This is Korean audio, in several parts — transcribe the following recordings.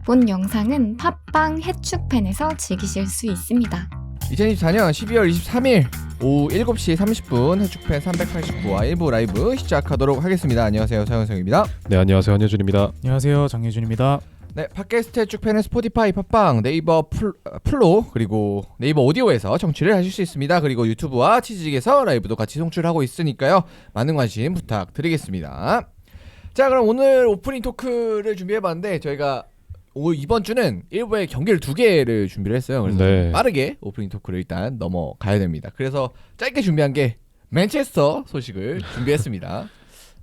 본 영상은 팟빵 해축팬에서 즐기실 수 있습니다. 2024년 12월 23일 오후 7시 30분 해축팬 389화 1부 라이브 시작하도록 하겠습니다. 안녕하세요, 서현성입니다. 네, 안녕하세요, 한효준입니다. 안녕하세요, 장혜준입니다. 네, 팟캐스트 해축팬은 스포티파이, 팟빵, 네이버 플로 그리고 네이버 오디오에서 청취를 하실 수 있습니다. 그리고 유튜브와 치즈직에서 라이브도 같이 송출하고 있으니까요. 많은 관심 부탁드리겠습니다. 자, 그럼 오늘 오프닝 토크를 준비해봤는데 저희가 이번 주는 1부에 경기를 2개를 준비를 했어요. 그래서 네. 빠르게 오프닝 토크를 일단 넘어가야 됩니다. 그래서 짧게 준비한 게 맨체스터 소식을 준비했습니다.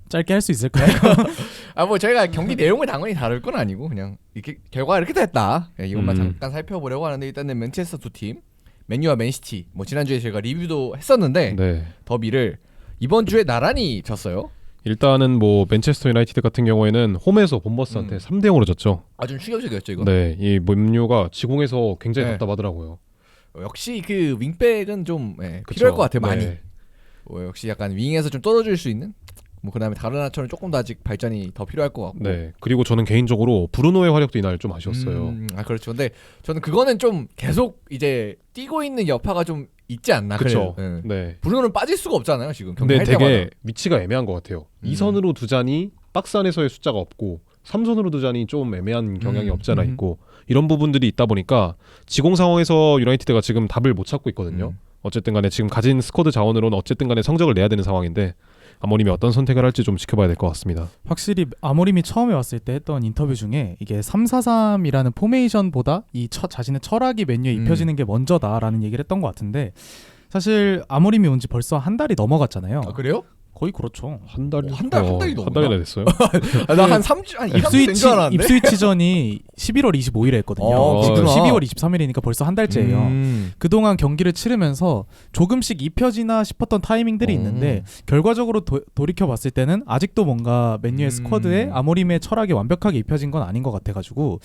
짧게 할 수 있을까요? 뭐 저희가 경기 내용을 당연히 다룰 건 아니고 그냥 이렇게 결과가 이렇게 됐다. 이것만 잠깐 살펴보려고 하는데 일단은 맨체스터 두 팀, 맨유와 맨시티. 뭐 지난주에 저희가 리뷰도 했었는데 네. 더비를 이번 주에 나란히 졌어요. 일단은 뭐 맨체스터 유나이티드 같은 경우에는 홈에서 본머스한테 3대 0으로 졌죠. 좀 충격적이었죠 이거. 네, 이 맨유가 지공에서 굉장히 네. 답답하더라고요. 역시 그 윙백은 좀 그쵸? 필요할 것 같아요. 많이. 네. 역시 약간 윙에서 좀 떨어질 수 있는. 뭐 그다음에 다른 하처럼 조금 더 아직 발전이 더 필요할 것 같고. 네. 그리고 저는 개인적으로 브루노의 활약도 이날 좀 아쉬웠어요. 그렇죠. 근데 저는 그거는 좀 계속 이제 뛰고 있는 여파가 좀 있지 않나. 그렇죠. 그래요. 네. 브루노는 빠질 수가 없잖아요 지금. 근데 경기할 되게 때마다. 위치가 애매한 것 같아요. 2선으로 두자니 박스 안에서의 숫자가 없고 3선으로 두자니 좀 애매한 경향이 없지 않아 있고 이런 부분들이 있다 보니까 지공 상황에서 유나이티드가 지금 답을 못 찾고 있거든요. 어쨌든 간에 지금 가진 스쿼드 자원으로는 어쨌든 간에 성적을 내야 되는 상황인데 아모림이 어떤 선택을 할지 좀 지켜봐야 될 것 같습니다. 확실히 아모림이 처음에 왔을 때 했던 인터뷰 중에 이게 3-4-3이라는 포메이션보다 이 자신의 철학이 맨유에 입혀지는 게 먼저다라는 얘기를 했던 것 같은데 사실 아모림이 온 지 벌써 한 달이 넘어갔잖아요. 아 그래요? 거의 그렇죠. 한 달이 한 달이 넘나? 한 달이나 됐어요. 나 한 3주 한 2, 3주 된 줄 알았는데. 입스위치전이 11월 25일에 했거든요. 지금 그렇구나. 12월 23일이니까 벌써 한 달째예요. 그동안 경기를 치르면서 조금씩 입혀지나 싶었던 타이밍들이 있는데 결과적으로 돌이켜봤을 때는 아직도 뭔가 맨유의 스쿼드에 아모림의 철학이 완벽하게 입혀진 건 아닌 것 같아가지고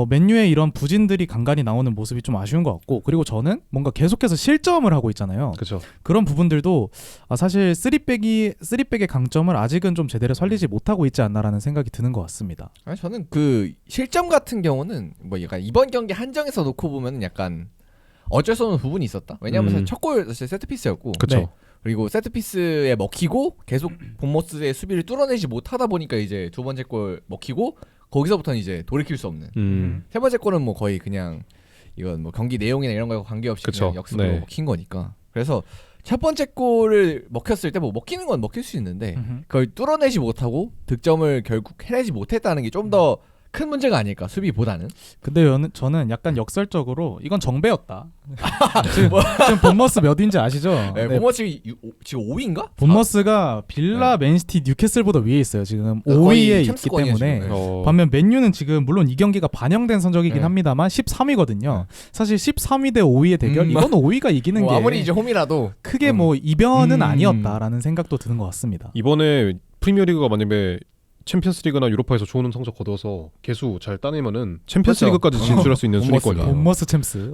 맨유의 이런 부진들이 간간히 나오는 모습이 좀 아쉬운 것 같고, 그리고 저는 뭔가 계속해서 실점을 하고 있잖아요. 그렇죠. 그런 부분들도 사실 3백의 강점을 아직은 좀 제대로 살리지 못하고 있지 않나라는 생각이 드는 것 같습니다. 아니, 저는 그 실점 같은 경우는 뭐 약간 이번 경기 한정에서 놓고 보면 약간 어쩔 수 없는 부분이 있었다. 왜냐하면 사실 첫 골 사실 세트피스였고, 그렇죠. 네. 그리고 세트피스에 먹히고 계속 본머스의 수비를 뚫어내지 못하다 보니까 이제 두 번째 골 먹히고 거기서부터는 이제 돌이킬 수 없는. 세 번째 골은 뭐 거의 그냥 이건 뭐 경기 내용이나 이런 거에 관계없이 그쵸. 그냥 역습으로 네. 먹힌 거니까. 그래서 첫 번째 골을 먹혔을 때 뭐 먹히는 건 먹힐 수 있는데 그걸 뚫어내지 못하고 득점을 결국 해내지 못했다는 게 좀 더 큰 문제가 아닐까, 수비보다는. 근데 저는 약간 역설적으로 이건 정배였다. 지금 본머스 몇인지 아시죠? 네, 본머스 지금 5위인가? 본머스가 빌라, 맨시티, 뉴캐슬보다 위에 있어요. 지금 거의 5위에 있기 챔스권이에요, 때문에. 지금. 반면 맨유는 지금 물론 이 경기가 반영된 성적이긴 네. 합니다만 13위거든요. 사실 13위 대 5위의 대결, 이건 5위가 이기는 게 아무리 이제 홈이라도 크게 뭐 이변은 아니었다라는 생각도 드는 것 같습니다. 이번에 프리미어리그가 만약에 챔피언스리그나 유로파에서 좋은 성적 거둬서 개수 잘 따내면은 챔피언스리그까지 그렇죠. 진출할 수 있는 순위권이에요. 본머스 챔스.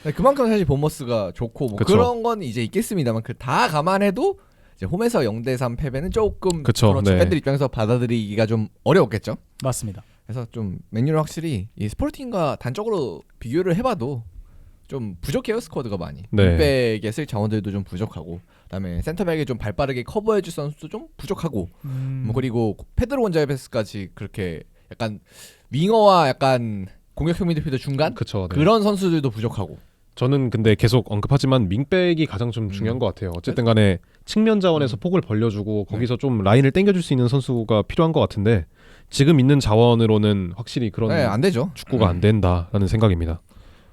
네, 그만큼 사실 본머스가 좋고 뭐 그쵸. 그런 건 이제 있겠습니다만 그 다 감안해도 이제 홈에서 0대3 패배는 조금 그쵸, 그렇죠. 네. 팬들 입장에서 받아들이기가 좀 어려웠겠죠. 맞습니다. 그래서 좀 맨유는 확실히 이 스포팅과 단적으로 비교를 해봐도 좀 부족해요, 스쿼드가 많이. 네. 윙백에 쓸 자원들도 좀 부족하고, 그다음에 센터백에 좀 발빠르게 커버해줄 선수도 좀 부족하고, 뭐 그리고 페드로 곤잘베스까지 그렇게 약간 윙어와 약간 공격형 미드필더 중간 그쵸, 네. 그런 선수들도 부족하고. 저는 근데 계속 언급하지만 윙백이 가장 좀 중요한 것 같아요. 어쨌든 간에 측면 자원에서 폭을 벌려주고 거기서 좀 라인을 당겨줄 수 있는 선수가 필요한 것 같은데 지금 있는 자원으로는 확실히 그런 네, 안 되죠. 축구가 안 된다라는 생각입니다.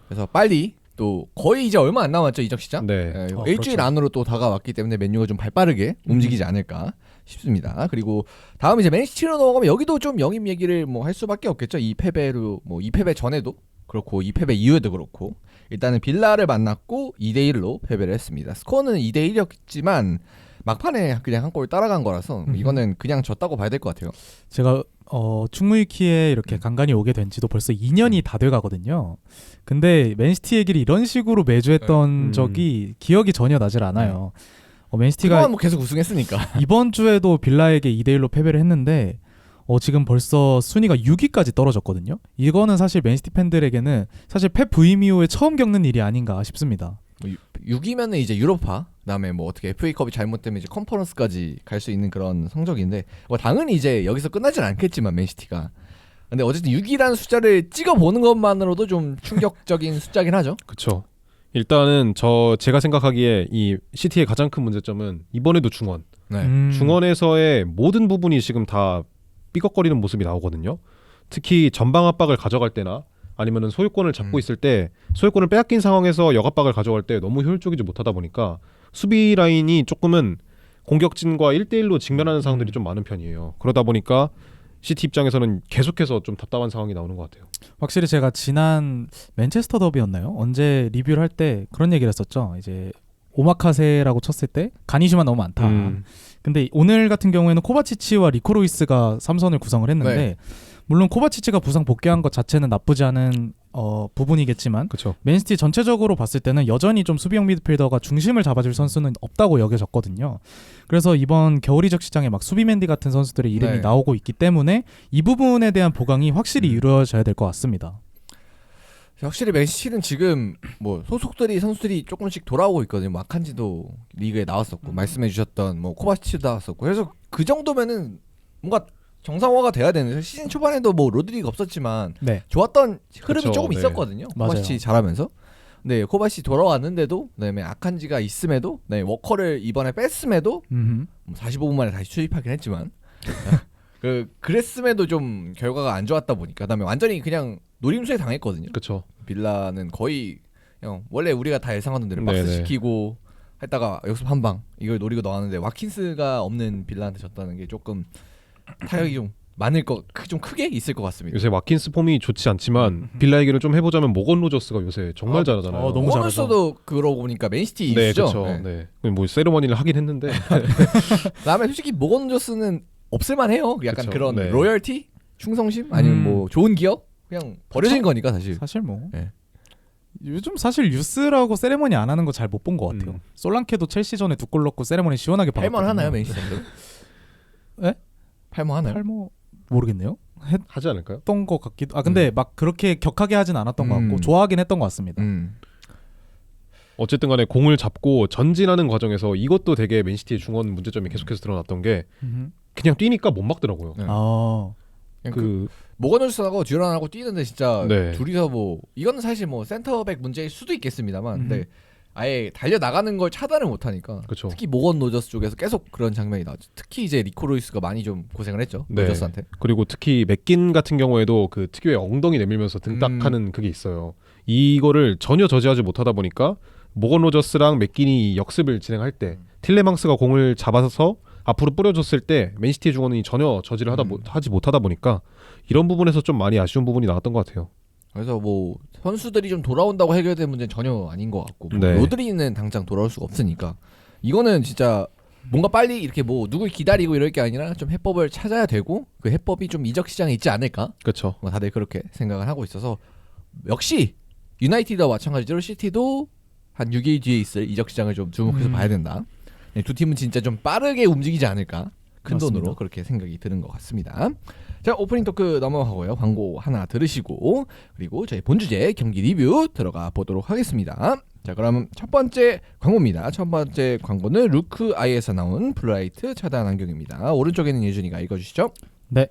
그래서 빨리 또 거의 이제 얼마 안 남았죠, 이적 시장. 네. 일주일 그렇죠. 안으로 또 다가왔기 때문에 맨유가 좀 발빠르게 움직이지 않을까 싶습니다. 그리고 다음 이제 맨시티로 넘어가면 여기도 좀 영입 얘기를 뭐 할 수밖에 없겠죠. 이 패배로 뭐 이 패배 전에도 그렇고 이 패배 이후에도 그렇고 일단은 빌라를 만났고 2대1로 패배를 했습니다. 스코어는 2대1이었지만 막판에 그냥 한 골 따라간 거라서 이거는 그냥 졌다고 봐야 될 것 같아요. 제가 충무위키에 이렇게 간간히 오게 된 지도 벌써 2년이 다 돼가거든요. 근데 맨시티 얘기를 이런 식으로 매주 했던 적이 기억이 전혀 나질 않아요. 맨시티가 그동안 뭐 계속 우승했으니까. 이번 주에도 빌라에게 2대1로 패배를 했는데 지금 벌써 순위가 6위까지 떨어졌거든요. 이거는 사실 맨시티 팬들에게는 사실 펩 부임 이후에 처음 겪는 일이 아닌가 싶습니다. 6위면은 이제 유로파, 그다음에 뭐 어떻게 FA컵이 잘못되면 이제 컨퍼런스까지 갈 수 있는 그런 성적인데 뭐 당연히 이제 여기서 끝나진 않겠지만 맨시티가. 근데 어쨌든 6위라는 숫자를 찍어 보는 것만으로도 좀 충격적인 숫자긴 하죠. 그렇죠. 일단은 제가 생각하기에 이 시티의 가장 큰 문제점은 이번에도 중원. 네. 중원에서의 모든 부분이 지금 다 삐걱거리는 모습이 나오거든요. 특히 전방 압박을 가져갈 때나 아니면은 소유권을 잡고 있을 때 소유권을 빼앗긴 상황에서 역압박을 가져갈 때 너무 효율적이지 못하다 보니까 수비 라인이 조금은 공격진과 1대1로 직면하는 상황들이 좀 많은 편이에요. 그러다 보니까 시티 입장에서는 계속해서 좀 답답한 상황이 나오는 것 같아요. 확실히 제가 지난 맨체스터 더비였나요? 언제 리뷰를 할 때 그런 얘기를 했었죠. 이제 오마카세라고 쳤을 때 가니슈만 너무 많다. 근데 오늘 같은 경우에는 코바치치와 리코로이스가 3선을 구성을 했는데 네. 물론 코바치치가 부상 복귀한 것 자체는 나쁘지 않은 부분이겠지만 그렇죠. 맨시티 전체적으로 봤을 때는 여전히 좀 수비형 미드필더가 중심을 잡아줄 선수는 없다고 여겨졌거든요. 그래서 이번 겨울 이적 시장에 막 수비맨디 같은 선수들의 이름이 네. 나오고 있기 때문에 이 부분에 대한 보강이 확실히 이루어져야 될 것 같습니다. 확실히 맨시티는 지금 뭐 소속들이 선수들이 조금씩 돌아오고 있거든요. 뭐 아칸지도 리그에 나왔었고 말씀해주셨던 뭐 코바치치도 나왔었고 그래서 그 정도면은 뭔가 정상화가 돼야 되는데 시즌 초반에도 뭐 로드리가 없었지만 네. 좋았던 흐름이 그쵸, 조금 네. 있었거든요. 맞아요. 코바치치 잘하면서. 네, 코바치치 돌아왔는데도 그다음에 아칸지가 있음에도 네, 워커를 이번에 뺐음에도 45분 만에 다시 투입하긴 했지만 그랬음에도 좀 결과가 안 좋았다 보니까 그다음에 완전히 그냥 노림수에 당했거든요. 그렇죠. 빌라는 거의 그냥 원래 우리가 다 예상하던 대로 네네. 박스 시키고 했다가 역습 한 방 이걸 노리고 나왔는데 와킨스가 없는 빌라한테 졌다는 게 조금 타격이 좀 많을 좀 크게 있을 것 같습니다. 요새 와킨스 폼이 좋지 않지만 빌라 얘기를 좀 해보자면 모건 로저스가 요새 정말 잘하잖아요. 너무 잘하죠. 오늘서도 그러고 보니까 맨시티 네, 이슈죠. 그렇죠. 네. 뭐 세리머니를 하긴 했는데 그다음에 솔직히 모건 조스는 없을만해요. 약간 그쵸, 그런 네. 로열티, 충성심 아니면 뭐 좋은 기억 그냥 버려진 거니까 사실. 사실 뭐 네. 요즘 사실 유스라고 세레머니 안 하는 거 잘 못 본 것 같아요. 솔랑케도 첼시전에 2골 넣고 세레머니 시원하게 팔만 받았거든요. 하나요 맨시티? 네? 팔만 하나요? 팔모 모르겠네요. 하지 않을까요? 했던 것 같기도. 근데 막 그렇게 격하게 하진 않았던 것 같고 좋아하긴 했던 것 같습니다. 어쨌든 간에 공을 잡고 전진하는 과정에서 이것도 되게 맨시티의 중원 문제점이 계속해서 드러났던 게 그냥 뛰니까 못 막더라고요. 네. 모건 조스하고 듀란하고 뛰는데 진짜 네. 둘이서 뭐 이거는 사실 뭐 센터백 문제일 수도 있겠습니다만 근데 아예 달려 나가는 걸 차단을 못 하니까 그쵸. 특히 모건 로저스 쪽에서 계속 그런 장면이 나왔죠. 특히 이제 리코 로이스가 많이 좀 고생을 했죠. 네. 로저스한테. 그리고 특히 맥긴 같은 경우에도 그 특유의 엉덩이 내밀면서 등딱하는 그게 있어요. 이거를 전혀 저지하지 못하다 보니까 모건 로저스랑 맥긴이 역습을 진행할 때 틸레망스가 공을 잡아서 앞으로 뿌려줬을 때 맨시티 중원이 전혀 저지를 하지 못하다 보니까 이런 부분에서 좀 많이 아쉬운 부분이 나왔던 것 같아요. 그래서 뭐 선수들이 좀 돌아온다고 해결될 문제는 전혀 아닌 것 같고 뭐 네. 로드리는 당장 돌아올 수가 없으니까 이거는 진짜 뭔가 빨리 이렇게 뭐 누굴 기다리고 이럴 게 아니라 좀 해법을 찾아야 되고 그 해법이 좀 이적 시장에 있지 않을까? 그렇죠. 뭐 다들 그렇게 생각을 하고 있어서 역시 유나이티드와 마찬가지로 시티도 한 6일 뒤에 있을 이적 시장을 좀 주목해서 봐야 된다. 네, 두 팀은 진짜 좀 빠르게 움직이지 않을까? 큰 맞습니다. 돈으로 그렇게 생각이 드는 것 같습니다. 자, 오프닝 토크 넘어가고요. 광고 하나 들으시고 그리고 저희 본주제 경기 리뷰 들어가 보도록 하겠습니다. 자, 그럼 첫 번째 광고입니다. 첫 번째 광고는 루크 아이에서 나온 블루라이트 차단 안경입니다. 오른쪽에는 예준이가 읽어주시죠. 네.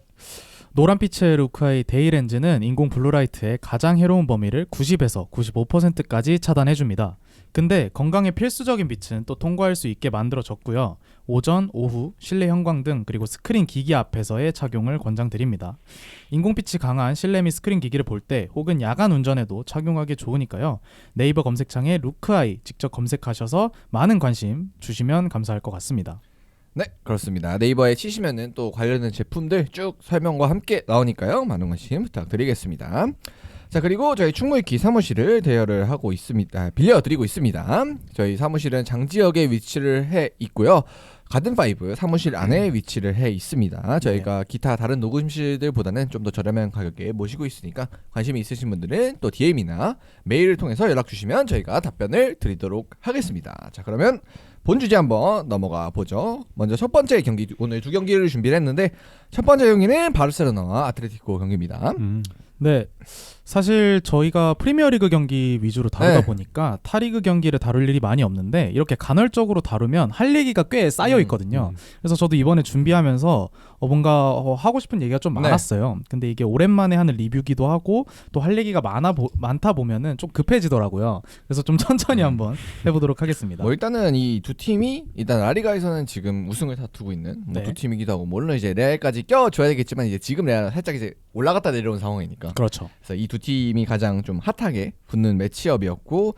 노란빛의 루크아이 데이렌즈는 인공 블루라이트의 가장 해로운 범위를 90에서 95%까지 차단해줍니다. 근데 건강에 필수적인 빛은 또 통과할 수 있게 만들어졌고요. 오전, 오후, 실내 형광 등 그리고 스크린 기기 앞에서의 착용을 권장드립니다. 인공빛이 강한 실내 및 스크린 기기를 볼 때 혹은 야간 운전에도 착용하기 좋으니까요. 네이버 검색창에 루크아이 직접 검색하셔서 많은 관심 주시면 감사할 것 같습니다. 네, 그렇습니다. 네이버에 치시면은 또 관련된 제품들 쭉 설명과 함께 나오니까요. 많은 관심 부탁드리겠습니다. 자, 그리고 저희 충무이키 사무실을 대여를 하고 있습니다. 빌려드리고 있습니다. 저희 사무실은 장지역에 위치를 해 있고요. 가든5 사무실 안에 위치를 해 있습니다. 저희가 기타 다른 녹음실들보다는 좀 더 저렴한 가격에 모시고 있으니까 관심이 있으신 분들은 또 DM이나 메일을 통해서 연락 주시면 저희가 답변을 드리도록 하겠습니다. 자, 그러면 본 주제 한번 넘어가 보죠. 먼저 첫 번째 경기, 오늘 두 경기를 준비를 했는데 첫 번째 경기는 바르셀로나와 아틀레티코 경기입니다. 네, 사실 저희가 프리미어리그 경기 위주로 다루다 네. 보니까 타리그 경기를 다룰 일이 많이 없는데 이렇게 간헐적으로 다루면 할 얘기가 꽤 쌓여 있거든요. 그래서 저도 이번에 준비하면서 뭔가 하고 싶은 얘기가 좀 네. 많았어요. 근데 이게 오랜만에 하는 리뷰기도 하고 또 할 얘기가 많다 보면은 좀 급해지더라고요. 그래서 좀 천천히 한번 해보도록 하겠습니다. 뭐 일단은 이 두 팀이 일단 라리가에서는 지금 우승을 다투고 있는 뭐 네. 두 팀이기도 하고 물론 이제 레알까지 껴줘야 되겠지만 이제 지금 레알 살짝 이제 올라갔다 내려온 상황이니까. 그렇죠. 그래서 이 두 팀이 가장 좀 핫하게 붙는 매치업이었고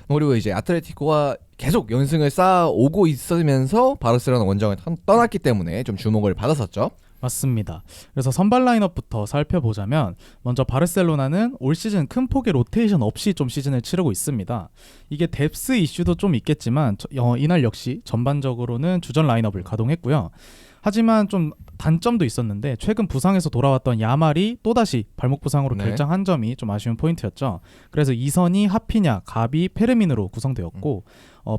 그리고 이제 아틀레티코가 계속 연승을 쌓아오고 있으면서 바르셀로나 원정을 떠났기 때문에 좀 주목을 받았었죠. 맞습니다. 그래서 선발 라인업부터 살펴보자면 먼저 바르셀로나는 올 시즌 큰 폭의 로테이션 없이 좀 시즌을 치르고 있습니다. 이게 뎁스 이슈도 좀 있겠지만 이날 역시 전반적으로는 주전 라인업을 가동했고요. 하지만 좀 단점도 있었는데 최근 부상에서 돌아왔던 야말이 또다시 발목 부상으로 네. 결장한 점이 좀 아쉬운 포인트였죠. 그래서 이선이 하피냐, 가비, 페르민으로 구성되었고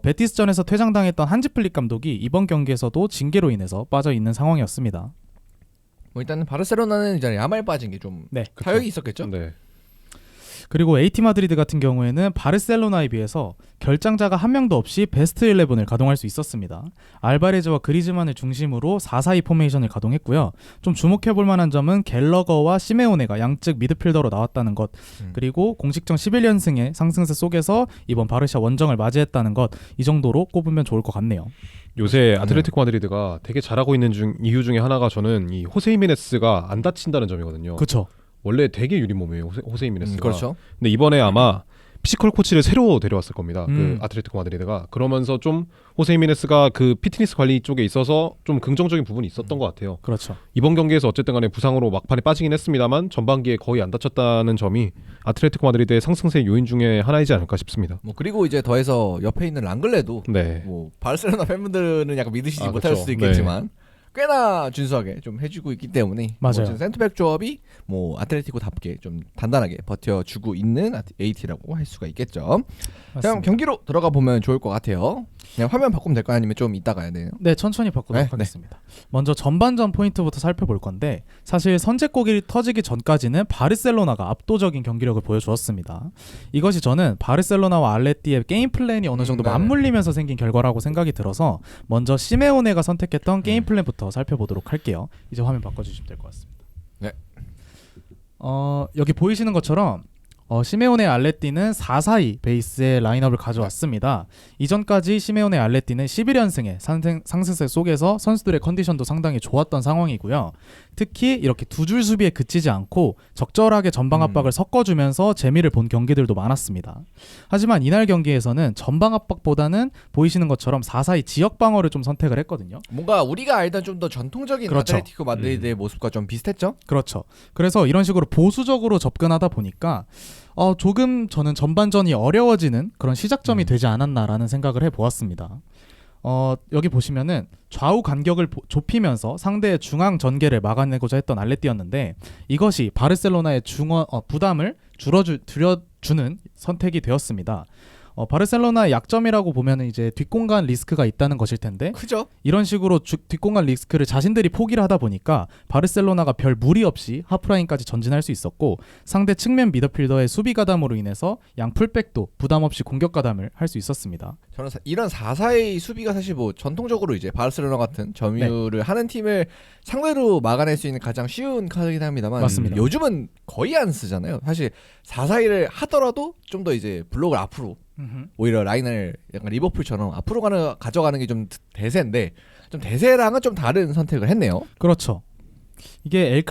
베티스전에서 퇴장당했던 한지 플릭 감독이 이번 경기에서도 징계로 인해서 빠져 있는 상황이었습니다. 뭐 일단은 바르셀로나는 이제 야말 빠진 게 좀 네, 타격이 있었겠죠. 네. 그리고 AT 마드리드 같은 경우에는 바르셀로나에 비해서 결장자가 한 명도 없이 베스트 11을 가동할 수 있었습니다. 알바레즈와 그리즈만을 중심으로 4-4-2 포메이션을 가동했고요. 좀 주목해볼 만한 점은 갤러거와 시메오네가 양측 미드필더로 나왔다는 것, 그리고 공식전 11연승의 상승세 속에서 이번 바르샤 원정을 맞이했다는 것, 이 정도로 꼽으면 좋을 것 같네요. 요새 아틀레티코 마드리드가 되게 잘하고 있는 이유 중에 하나가 저는 이 호세 히메네스가 안 다친다는 점이거든요. 그렇죠. 원래 되게 유린 몸이에요, 호세 히메네스가. 그렇죠. 근데 이번에 아마 피지컬 코치를 새로 데려왔을 겁니다. 그 음. 아틀레티코 마드리드가. 그러면서 좀 호세 히메네스가 그 피트니스 관리 쪽에 있어서 좀 긍정적인 부분이 있었던 것 같아요. 그렇죠. 이번 경기에서 어쨌든 간에 부상으로 막판에 빠지긴 했습니다만 전반기에 거의 안 다쳤다는 점이 아틀레티코 마드리드의 상승세 요인 중에 하나이지 않을까 싶습니다. 뭐 그리고 이제 더해서 옆에 있는 랑글레도 네. 뭐 바르셀로나 팬분들은 약간 믿으시지 아, 못할 그쵸. 수도 있겠지만 꽤나 준수하게 좀 해주고 있기 때문에 맞아요. 뭐 센터백 조합이 뭐 아틀레티코답게 좀 단단하게 버텨주고 있는 AT라고 할 수가 있겠죠. 그럼 맞습니다. 경기로 들어가 보면 좋을 것 같아요. 그냥 화면 바꾸면 될까요? 아니면 좀 이따 가야 돼요? 네, 천천히 바꾸도록 네, 하겠습니다. 먼저 전반전 포인트부터 살펴볼 건데 사실 선제골이 터지기 전까지는 바르셀로나가 압도적인 경기력을 보여주었습니다. 이것이 저는 바르셀로나와 알레티의 게임 플랜이 어느 정도 네. 맞물리면서 생긴 결과라고 생각이 들어서 먼저 시메오네가 선택했던 게임 플랜부터 살펴보도록 할게요. 이제 화면 바꿔주시면 될 것 같습니다. 네. 여기 보이시는 것처럼 시메오네 알레티는 4-4-2 베이스의 라인업을 가져왔습니다. 이전까지 시메오네 알레티는 11연승의 상승세 속에서 선수들의 컨디션도 상당히 좋았던 상황이고요. 특히 이렇게 두 줄 수비에 그치지 않고 적절하게 전방 압박을 섞어주면서 재미를 본 경기들도 많았습니다. 하지만 이날 경기에서는 전방 압박보다는 보이시는 것처럼 4-4-2 지역 방어를 좀 선택을 했거든요. 뭔가 우리가 알던 좀 더 전통적인 그렇죠. 아틀레티코 마드리드의 모습과 좀 비슷했죠? 그렇죠. 그래서 이런 식으로 보수적으로 접근하다 보니까 조금 저는 전반전이 어려워지는 그런 시작점이 되지 않았나라는 생각을 해보았습니다. 여기 보시면은 좌우 간격을 좁히면서 상대의 중앙 전개를 막아내고자 했던 알레티였는데 이것이 바르셀로나의 부담을 줄여주는 선택이 되었습니다. 바르셀로나의 약점이라고 보면은 이제 뒷공간 리스크가 있다는 것일 텐데 크죠? 이런 식으로 뒷공간 리스크를 자신들이 포기를 하다 보니까 바르셀로나가 별 무리 없이 하프라인까지 전진할 수 있었고 상대 측면 미드필더의 수비 가담으로 인해서 양 풀백도 부담 없이 공격 가담을 할 수 있었습니다. 저는 이런 4-4의 수비가 사실 뭐 전통적으로 이제 바르셀로나 같은 점유를 하는 팀을 상대로 막아낼 수 있는 가장 쉬운 카드이긴 합니다만 맞습니다. 요즘은 거의 안 쓰잖아요. 사실 4-4-2를 하더라도 좀 더 이제 블록을 앞으로 오히려 라인을 약간 리버풀처럼 앞으로 가져가는 게 좀 대세인데 좀 대세랑은 좀 다른 선택을 했네요. 그렇죠. 이게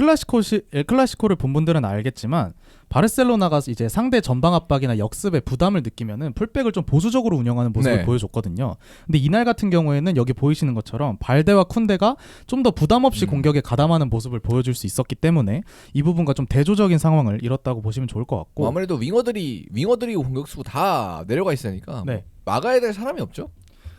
엘클라시코를 본 분들은 알겠지만 바르셀로나가 이제 상대 전방 압박이나 역습에 부담을 느끼면은 풀백을 좀 보수적으로 운영하는 모습을 네. 보여줬거든요. 근데 이날 같은 경우에는 여기 보이시는 것처럼 발데와 쿤데가 좀 더 부담 없이 공격에 가담하는 모습을 보여줄 수 있었기 때문에 이 부분과 좀 대조적인 상황을 이뤘다고 보시면 좋을 것 같고 아무래도 윙어들이 공격수 다 내려가 있으니까 네. 막아야 될 사람이 없죠.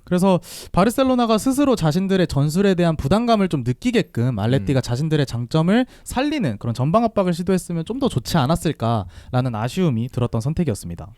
그래서 바르셀로나가 스스로 자신들의 전술에 대한 부담감을 좀 느끼게끔 알레티가 자신들의 장점을 살리는 그런 전방 압박을 시도했으면 좀 더 좋지 않았을까라는 아쉬움이 들었던 선택이었습니다.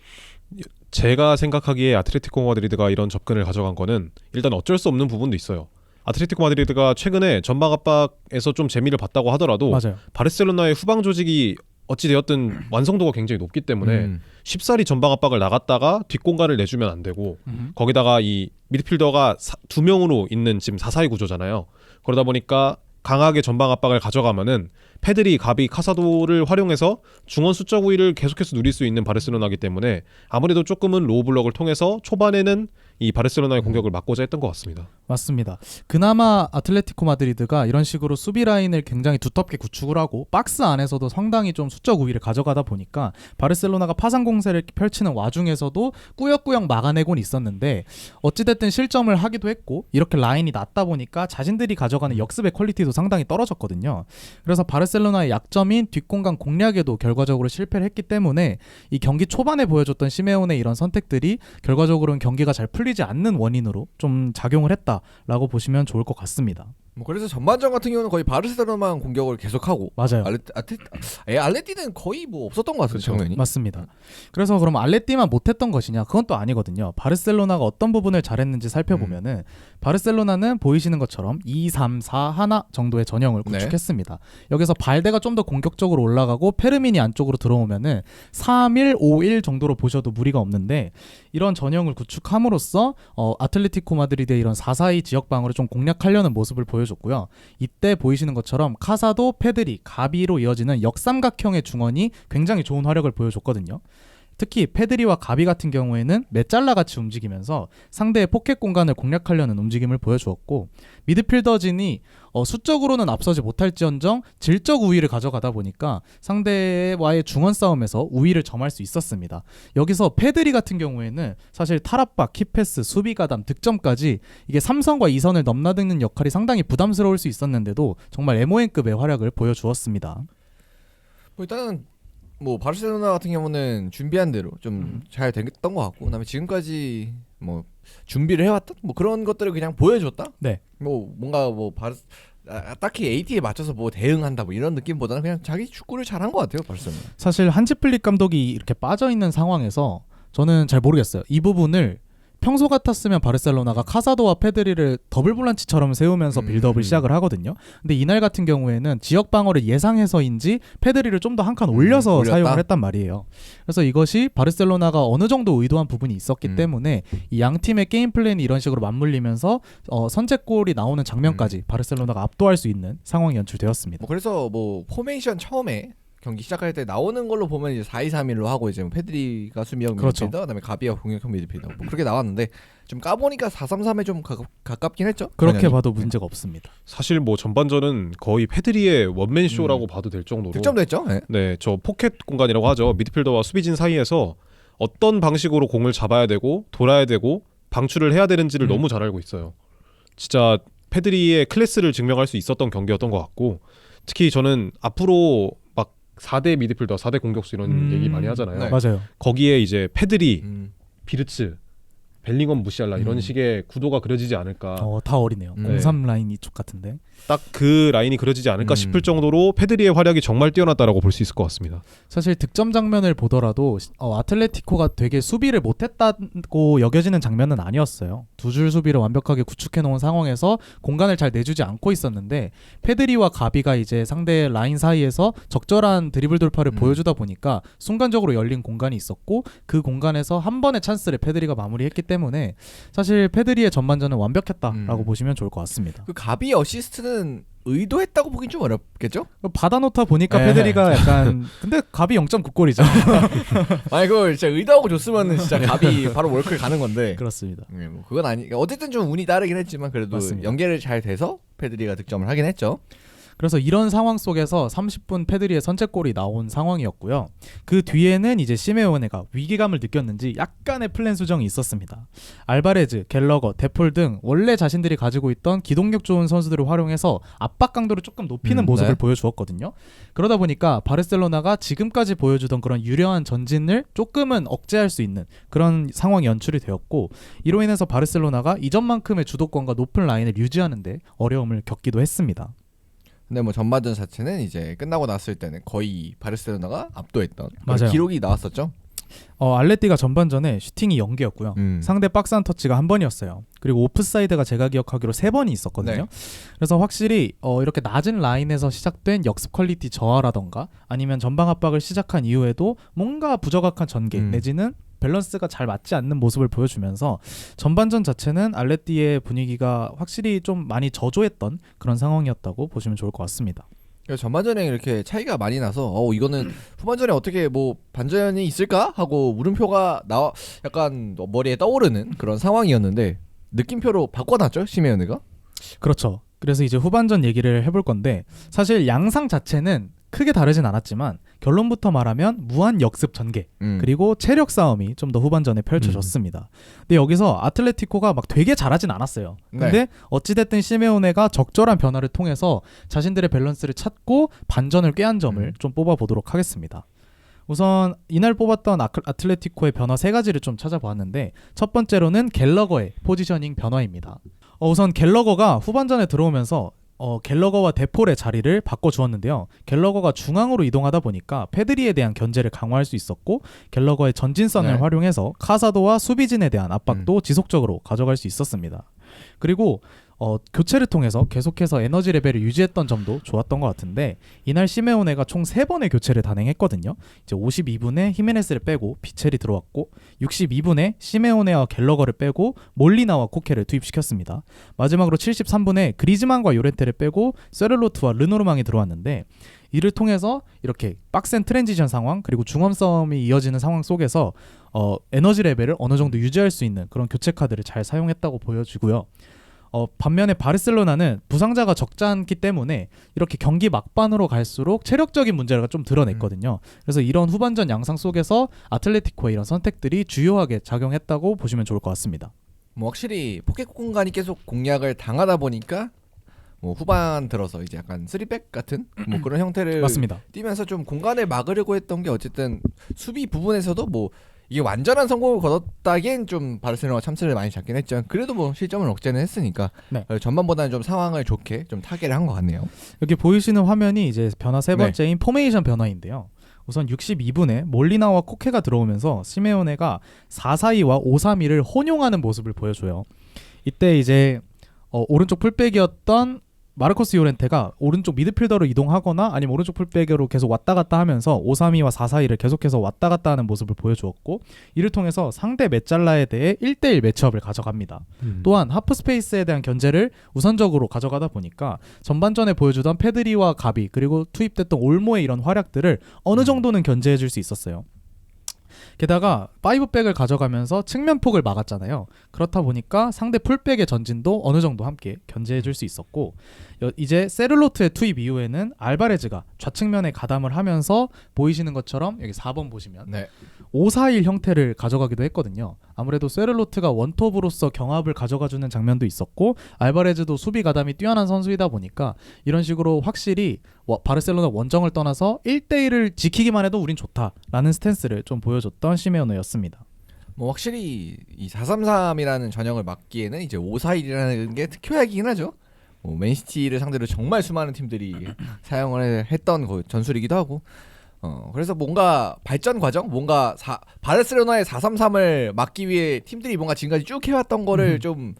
제가 생각하기에 아틀레티코 마드리드가 이런 접근을 가져간 거는 일단 어쩔 수 없는 부분도 있어요. 아틀레티코 마드리드가 최근에 전방 압박에서 좀 재미를 봤다고 하더라도 맞아요. 바르셀로나의 후방 조직이 어찌 되었든 완성도가 굉장히 높기 때문에 쉽사리 전방 압박을 나갔다가 뒷공간을 내주면 안 되고 거기다가 이 미드필더가 2명으로 있는 지금 4-4-2 구조잖아요. 그러다 보니까 강하게 전방 압박을 가져가면은 페드리, 가비, 카사도를 활용해서 중원 숫자 9위를 계속해서 누릴 수 있는 바르셀로나이기 때문에 아무래도 조금은 로우 블럭을 통해서 초반에는 이 바르셀로나의 공격을 막고자 했던 것 같습니다. 맞습니다. 그나마 아틀레티코 마드리드가 이런 식으로 수비 라인을 굉장히 두텁게 구축을 하고 박스 안에서도 상당히 좀 수적 우위를 가져가다 보니까 바르셀로나가 파상 공세를 펼치는 와중에서도 꾸역꾸역 막아내곤 있었는데 어찌됐든 실점을 하기도 했고 이렇게 라인이 낮다 보니까 자신들이 가져가는 역습의 퀄리티도 상당히 떨어졌거든요. 그래서 바르셀로나의 약점인 뒷공간 공략에도 결과적으로 실패를 했기 때문에 이 경기 초반에 보여줬던 시메온의 이런 선택들이 결과적으로는 경기가 잘 풀리지 않는 원인으로 좀 작용을 했다라고 보시면 좋을 것 같습니다. 뭐 그래서 전반전 같은 경우는 거의 바르셀로나만 공격을 계속하고 맞아요. 알레티는 거의 뭐 없었던 것 같아요. 그렇죠. 장면이. 맞습니다. 그래서 그럼 알레티만 못했던 것이냐? 그건 또 아니거든요. 바르셀로나가 어떤 부분을 잘했는지 살펴보면은 바르셀로나는 보이시는 것처럼 2-3-4-1 정도의 전형을 구축했습니다. 여기서 발데가 좀 더 공격적으로 올라가고 페르민이 안쪽으로 들어오면은 3-1-5-1 정도로 보셔도 무리가 없는데 이런 전형을 구축함으로써 아틀레티코 마드리드의 이런 4-4-2 지역 방어를 좀 공략하려는 모습을 보여줬고요. 이때 보이시는 것처럼 카사도, 페드리, 가비로 이어지는 역삼각형의 중원이 굉장히 좋은 화력을 보여줬거든요. 특히 페드리와 가비 같은 경우에는 메짤라 같이 움직이면서 상대의 포켓 공간을 공략하려는 움직임을 보여주었고 미드필더진이 수적으로는 앞서지 못할지언정 질적 우위를 가져가다 보니까 상대와의 중원 싸움에서 우위를 점할 수 있었습니다. 여기서 페드리 같은 경우에는 사실 탈압박, 키패스, 수비 가담, 득점까지 이게 3선과 2선을 넘나드는 역할이 상당히 부담스러울 수 있었는데도 정말 MON급의 활약을 보여주었습니다. 뭐 일단은 뭐 바르셀로나 같은 경우는 준비한 대로 좀 잘 됐던 것 같고 그다음에 지금까지 뭐 준비를 해왔던 뭐 그런 것들을 그냥 보여줬다. 네. 뭐 뭔가 뭐 딱히 AT에 맞춰서 뭐 대응한다 뭐 이런 느낌보다는 그냥 자기 축구를 잘한 것 같아요 바르셀로나. 사실 한지 플릭 감독이 이렇게 빠져 있는 상황에서 저는 잘 모르겠어요. 이 부분을 평소 같았으면 바르셀로나가 카사도와 페드리를 더블 볼란치처럼 세우면서 빌드업을 시작을 하거든요. 근데 이날 같은 경우에는 지역 방어를 예상해서인지 페드리를 좀 더 한 칸 올려서 사용을 했단 말이에요. 그래서 이것이 바르셀로나가 어느 정도 의도한 부분이 있었기 때문에 이 양 팀의 게임 플랜이 이런 식으로 맞물리면서 선제골이 나오는 장면까지 바르셀로나가 압도할 수 있는 상황이 연출되었습니다. 뭐 그래서 뭐 포메이션 처음에 경기 시작할 때 나오는 걸로 보면 이제 4-2-3-1로 하고 이제 페드리가 수비형 그렇죠. 미드필더 그다음에 가비가 공격형 미드필더 뭐 그렇게 나왔는데 좀 까보니까 4-3-3에 좀 가깝긴 했죠. 그렇게 전형이. 봐도 문제가 없습니다. 사실 뭐 전반전은 거의 페드리의 원맨 쇼라고 봐도 될 정도로 득점도 했죠. 네. 네, 저 포켓 공간이라고 하죠. 미드필더와 수비진 사이에서 어떤 방식으로 공을 잡아야 되고 돌아야 되고 방출을 해야 되는지를 너무 잘 알고 있어요. 진짜 페드리의 클래스를 증명할 수 있었던 경기였던 것 같고 특히 저는 앞으로 막 4대 미드필더, 4대 공격수 이런 얘기 많이 하잖아요. 네. 맞아요. 거기에 이제 페드리, 비르츠, 벨링엄, 무시알라 이런 식의 구도가 그려지지 않을까. 다 어리네요. 네. 03 라인 이쪽 같은데. 딱 그 라인이 그려지지 않을까 싶을 정도로 페드리의 활약이 정말 뛰어났다라고 볼 수 있을 것 같습니다. 사실 득점 장면을 보더라도 아틀레티코가 되게 수비를 못했다고 여겨지는 장면은 아니었어요. 두 줄 수비를 완벽하게 구축해 놓은 상황에서 공간을 잘 내주지 않고 있었는데 페드리와 가비가 이제 상대 라인 사이에서 적절한 드리블 돌파를 보여주다 보니까 순간적으로 열린 공간이 있었고 그 공간에서 한 번의 찬스를 페드리가 마무리했기 때문에 사실 페드리의 전반전은 완벽했다라고 보시면 좋을 것 같습니다. 그 가비 어시스트는 의도했다고 보긴 좀 어렵겠죠? 받아놓다 보니까 네. 페드리가 약간 근데 가비 0.9골이죠. 아니 그걸 진짜 의도하고 줬으면은 진짜 가비 바로 월클 가는 건데. 그렇습니다. 네, 뭐 그건 아니. 어쨌든 좀 운이 따르긴 했지만 그래도 맞습니다. 연계를 잘 돼서 페드리가 득점을 하긴 했죠. 그래서 이런 상황 속에서 30분 페드리의 선제골이 나온 상황이었고요. 그 뒤에는 이제 시메오네가 위기감을 느꼈는지 약간의 플랜 수정이 있었습니다. 알바레즈, 갤러거, 데폴 등 원래 자신들이 가지고 있던 기동력 좋은 선수들을 활용해서 압박 강도를 조금 높이는 모습을 네. 보여주었거든요. 그러다 보니까 바르셀로나가 지금까지 보여주던 그런 유려한 전진을 조금은 억제할 수 있는 그런 상황이 연출이 되었고, 이로 인해서 바르셀로나가 이전만큼의 주도권과 높은 라인을 유지하는데 어려움을 겪기도 했습니다. 근데 뭐 전반전 자체는 이제 끝나고 났을 때는 거의 바르셀로나가 압도했던 그런 맞아요. 기록이 나왔었죠. 알레티가 전반전에 슈팅이 0개였고요. 음. 상대 박스 안 터치가 1번이었어요. 그리고 오프사이드가 제가 기억하기로 3번이 있었거든요. 네. 그래서 확실히 이렇게 낮은 라인에서 시작된 역습 퀄리티 저하라던가 아니면 전방 압박을 시작한 이후에도 뭔가 부적합한 전개 내지는 밸런스가 잘 맞지 않는 모습을 보여주면서 전반전 자체는 알레티의 분위기가 확실히 좀 많이 저조했던 그런 상황이었다고 보시면 좋을 것 같습니다. 그래서 전반전에 이렇게 차이가 많이 나서 이거는 후반전에 어떻게 뭐 반전이 있을까 하고 물음표가 나와 약간 머리에 떠오르는 그런 상황이었는데 느낌표로 바꿔놨죠, 시메오네가. 그렇죠. 그래서 이제 후반전 얘기를 해볼 건데, 사실 양상 자체는 크게 다르진 않았지만 결론부터 말하면 무한 역습 전개 그리고 체력 싸움이 좀 더 후반전에 펼쳐졌습니다. 근데 여기서 아틀레티코가 막 되게 잘하진 않았어요. 근데 네. 어찌됐든 시메오네가 적절한 변화를 통해서 자신들의 밸런스를 찾고 반전을 꾀한 점을 좀 뽑아보도록 하겠습니다. 우선 이날 뽑았던 아틀레티코의 변화 3가지를 좀 찾아보았는데, 첫 번째로는 갤러거의 포지셔닝 변화입니다. 우선 갤러거가 후반전에 들어오면서 갤러거와 데폴의 자리를 바꿔주었는데요. 갤러거가 중앙으로 이동하다 보니까 페드리에 대한 견제를 강화할 수 있었고, 갤러거의 전진선을 네. 활용해서 카사도와 수비진에 대한 압박도 지속적으로 가져갈 수 있었습니다. 그리고 교체를 통해서 계속해서 에너지 레벨을 유지했던 점도 좋았던 것 같은데, 이날 시메오네가 총 3번의 교체를 단행했거든요. 이제 52분에 히메네스를 빼고 비첼이 들어왔고, 62분에 시메오네와 갤러거를 빼고 몰리나와 코케를 투입시켰습니다. 마지막으로 73분에 그리즈만과 요렌테를 빼고 세르로트와 르노르망이 들어왔는데, 이를 통해서 이렇게 빡센 트랜지션 상황 그리고 중원 싸움이 이어지는 상황 속에서 에너지 레벨을 어느 정도 유지할 수 있는 그런 교체 카드를 잘 사용했다고 보여지고요. 반면에 바르셀로나는 부상자가 적지 않기 때문에 이렇게 경기 막판으로 갈수록 체력적인 문제가 좀 드러냈거든요. 그래서 이런 후반전 양상 속에서 아틀레티코의 이런 선택들이 주요하게 작용했다고 보시면 좋을 것 같습니다. 뭐 확실히 포켓 공간이 계속 공략을 당하다 보니까 뭐 후반 들어서 이제 약간 3백 같은 뭐 그런 형태를 맞습니다. 띄면서 좀 공간을 막으려고 했던 게 어쨌든 수비 부분에서도 뭐 이게 완전한 성공을 거뒀다기엔 좀 바르셀로나가 참스를 많이 잡긴 했죠. 그래도 뭐 실점을 억제는 했으니까 네. 전반보다는 좀 상황을 좋게 좀 타개를 한 것 같네요. 여기 보이시는 화면이 이제 변화 3번째인 포메이션 변화인데요. 우선 62분에 몰리나와 코케가 들어오면서 시메오네가 4-4-2와 5-3-2를 혼용하는 모습을 보여줘요. 이때 이제 오른쪽 풀백이었던 마르코스 요렌테가 오른쪽 미드필더로 이동하거나 아니면 오른쪽 풀백으로 계속 왔다 갔다 하면서 5-3-2와 4-4-2를 계속해서 왔다 갔다 하는 모습을 보여주었고, 이를 통해서 상대 메잘라에 대해 1대1 매치업을 가져갑니다. 또한 하프 스페이스에 대한 견제를 우선적으로 가져가다 보니까 전반전에 보여주던 페드리와 가비 그리고 투입됐던 올모의 이런 활약들을 어느 정도는 견제해줄 수 있었어요. 게다가 5백을 가져가면서 측면폭을 막았잖아요. 그렇다 보니까 상대 풀백의 전진도 어느 정도 함께 견제해줄 수 있었고, 이제 세르로트의 투입 이후에는 알바레즈가 좌측면에 가담을 하면서 보이시는 것처럼 여기 4번 보시면 네. 5-4-1 형태를 가져가기도 했거든요. 아무래도 세르로트가 원톱으로서 경합을 가져가주는 장면도 있었고, 알바레즈도 수비 가담이 뛰어난 선수이다 보니까 이런 식으로 확실히 바르셀로나 원정을 떠나서 1대1을 지키기만 해도 우린 좋다라는 스탠스를 좀 보여줬던 시메오네였습니다. 뭐 확실히 이 4-3-3이라는 전형을 막기에는 이제 5-4-1이라는 게 특효약이긴 하죠. 뭐 맨시티를 상대로 정말 수많은 팀들이 사용을 했던 그 전술이기도 하고, 그래서 뭔가 발전 과정, 뭔가 바르셀로나의 4-3-3을 막기 위해 팀들이 뭔가 지금까지 쭉 해왔던 거를 좀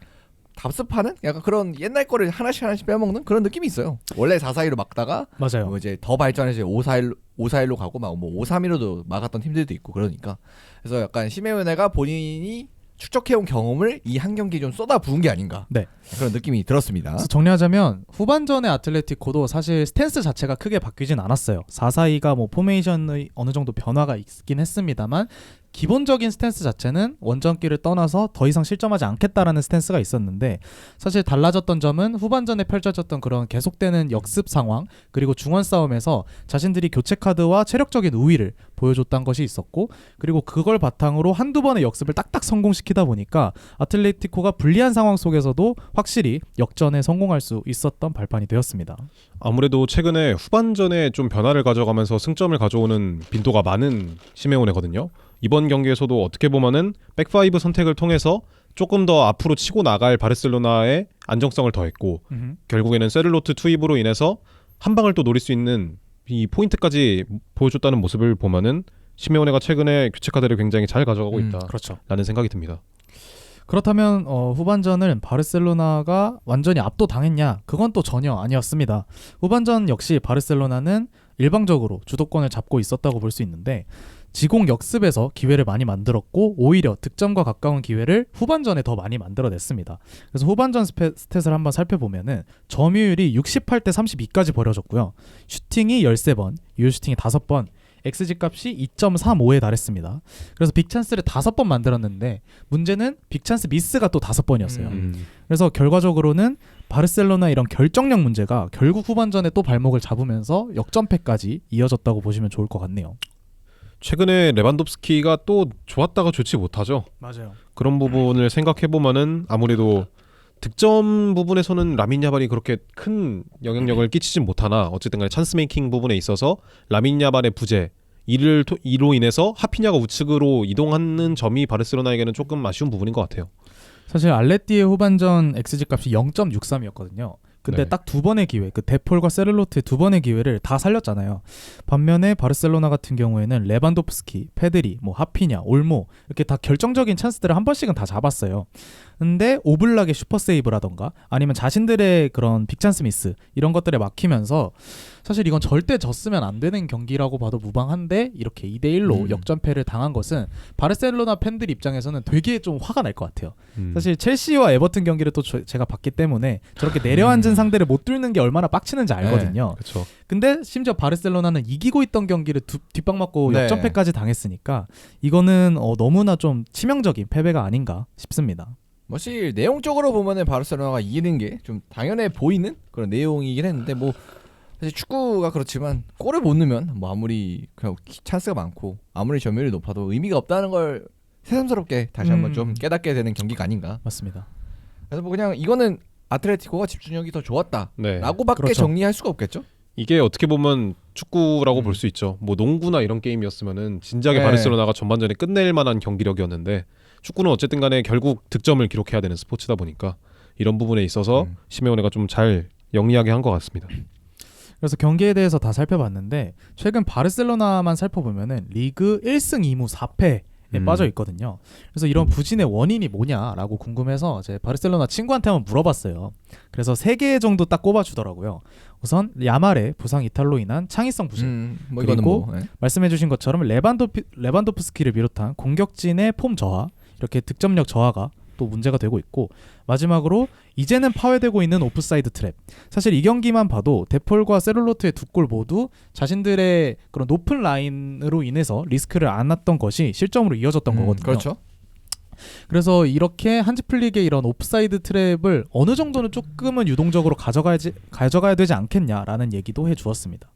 답습하는 약간 그런 옛날 거를 하나씩 빼먹는 그런 느낌이 있어요. 원래 4-4-2로 막다가 맞아요. 뭐 이제 더 발전해서 5-4-1로 가고 막 뭐 5-3-1로도 막았던 팀들도 있고 그러니까, 그래서 약간 시메오네가 본인이 축적해온 경험을 이 한 경기에 좀 쏟아 부은 게 아닌가, 네. 그런 느낌이 들었습니다. 그래서 정리하자면 후반전의 아틀레티코도 사실 스탠스 자체가 크게 바뀌진 않았어요. 4-4-2가 뭐 포메이션의 어느 정도 변화가 있긴 했습니다만 기본적인 스탠스 자체는 원정길을 떠나서 더 이상 실점하지 않겠다라는 스탠스가 있었는데 사실 달라졌던 점은 후반전에 펼쳐졌던 그런 계속되는 역습 상황 그리고 중원 싸움에서 자신들이 교체 카드와 체력적인 우위를 보여줬다는 것이 있었고 그리고 그걸 바탕으로 한두 번의 역습을 딱딱 성공시키다 보니까 아틀레티코가 불리한 상황 속에서도 확실히 역전에 성공할 수 있었던 발판이 되었습니다. 아무래도 최근에 후반전에 좀 변화를 가져가면서 승점을 가져오는 빈도가 많은 시메오네거든요. 이번 경기에서도 어떻게 보면은 백파이브 선택을 통해서 조금 더 앞으로 치고 나갈 바르셀로나의 안정성을 더했고 결국에는 세를로트 투입으로 인해서 한 방을 또 노릴 수 있는 이 포인트까지 보여줬다는 모습을 보면은 시메오네가 최근에 교체 카드를 굉장히 잘 가져가고 있다라는 그렇죠. 생각이 듭니다. 그렇다면 후반전을 바르셀로나가 완전히 압도당했냐? 그건 또 전혀 아니었습니다. 후반전 역시 바르셀로나는 일방적으로 주도권을 잡고 있었다고 볼 수 있는데 지공 역습에서 기회를 많이 만들었고 오히려 득점과 가까운 기회를 후반전에 더 많이 만들어냈습니다. 그래서 후반전 스탯을 한번 살펴보면은 점유율이 68대 32까지 벌어졌고요. 슈팅이 13번, 유효 슈팅이 5번, XG 값이 2.35에 달했습니다. 그래서 빅찬스를 5번 만들었는데 문제는 빅찬스 미스가 또 5번이었어요. 그래서 결과적으로는 바르셀로나 이런 결정력 문제가 결국 후반전에 또 발목을 잡으면서 역전패까지 이어졌다고 보시면 좋을 것 같네요. 최근에 레반도프스키가 또 좋았다가 좋지 못하죠. 맞아요. 그런 부분을 생각해보면은 아무래도 득점 부분에서는 라민 야발이 그렇게 큰 영향력을 끼치진 못하나 어쨌든 간에 찬스 메이킹 부분에 있어서 라민 야발의 부재 이로 인해서 하피냐가 우측으로 이동하는 점이 바르셀로나에게는 조금 아쉬운 부분인 것 같아요. 사실 알레티의 후반전 XG 값이 0.63이었거든요. 근데 네. 딱 두 번의 기회, 그 데폴과 세를로트의 두 번의 기회를 다 살렸잖아요. 반면에 바르셀로나 같은 경우에는 레반도프스키, 페드리, 뭐 하피냐, 올모 이렇게 다 결정적인 찬스들을 한 번씩은 다 잡았어요. 근데 오블락의 슈퍼 세이브라던가 아니면 자신들의 그런 빅찬스 미스 이런 것들에 막히면서 사실 이건 절대 졌으면 안 되는 경기라고 봐도 무방한데 이렇게 2대1로 역전패를 당한 것은 바르셀로나 팬들 입장에서는 되게 좀 화가 날 것 같아요. 사실 첼시와 에버튼 경기를 또 제가 봤기 때문에 저렇게 내려앉은 상대를 못 뚫는 게 얼마나 빡치는지 알거든요. 그렇죠. 근데 심지어 바르셀로나는 이기고 있던 경기를 뒷방 맞고 네. 역전패까지 당했으니까 이거는 너무나 좀 치명적인 패배가 아닌가 싶습니다. 사실 내용적으로 보면은 바르셀로나가 이기는 게 좀 당연해 보이는 그런 내용이긴 했는데 뭐 사실 축구가 그렇지만 골을 못 넣으면 뭐 아무리 그냥 찬스가 많고 아무리 점유율이 높아도 의미가 없다는 걸 새삼스럽게 다시 한번 좀 깨닫게 되는 경기가 아닌가. 맞습니다. 그래서 뭐 그냥 이거는 아틀레티코가 집중력이 더 좋았다라고밖에 네. 그렇죠. 정리할 수가 없겠죠. 이게 어떻게 보면 축구라고 볼 수 있죠. 뭐 농구나 이런 게임이었으면은 진작에 네. 바르셀로나가 전반전에 끝낼 만한 경기력이었는데 축구는 어쨌든 간에 결국 득점을 기록해야 되는 스포츠다 보니까 이런 부분에 있어서 시메오네가 좀 잘 영리하게 한 것 같습니다. 그래서 경기에 대해서 다 살펴봤는데 최근 바르셀로나만 살펴보면은 리그 1승 2무 4패에 빠져 있거든요. 그래서 이런 부진의 원인이 뭐냐라고 궁금해서 제 바르셀로나 친구한테 한번 물어봤어요. 그래서 3개 정도 딱 꼽아주더라고요. 우선 야말의 부상 이탈로 인한 창의성 부족. 뭐 이거는 그리고 뭐 말씀해주신 것처럼 레반도프스키를 비롯한 공격진의 폼 저하, 이렇게 득점력 저하가 또 문제가 되고 있고 마지막으로 이제는 파괴되고 있는 오프사이드 트랩. 사실 이 경기만 봐도 데폴과 세룰로트의 두 골 모두 자신들의 그런 높은 라인으로 인해서 리스크를 안았던 것이 실점으로 이어졌던 거거든요. 그렇죠. 그래서 이렇게 한지플릭의 이런 옵사이드 트랩을 어느 정도는 조금은 유동적으로 가져가야 되지 않겠냐라는 얘기도 해주었습니다.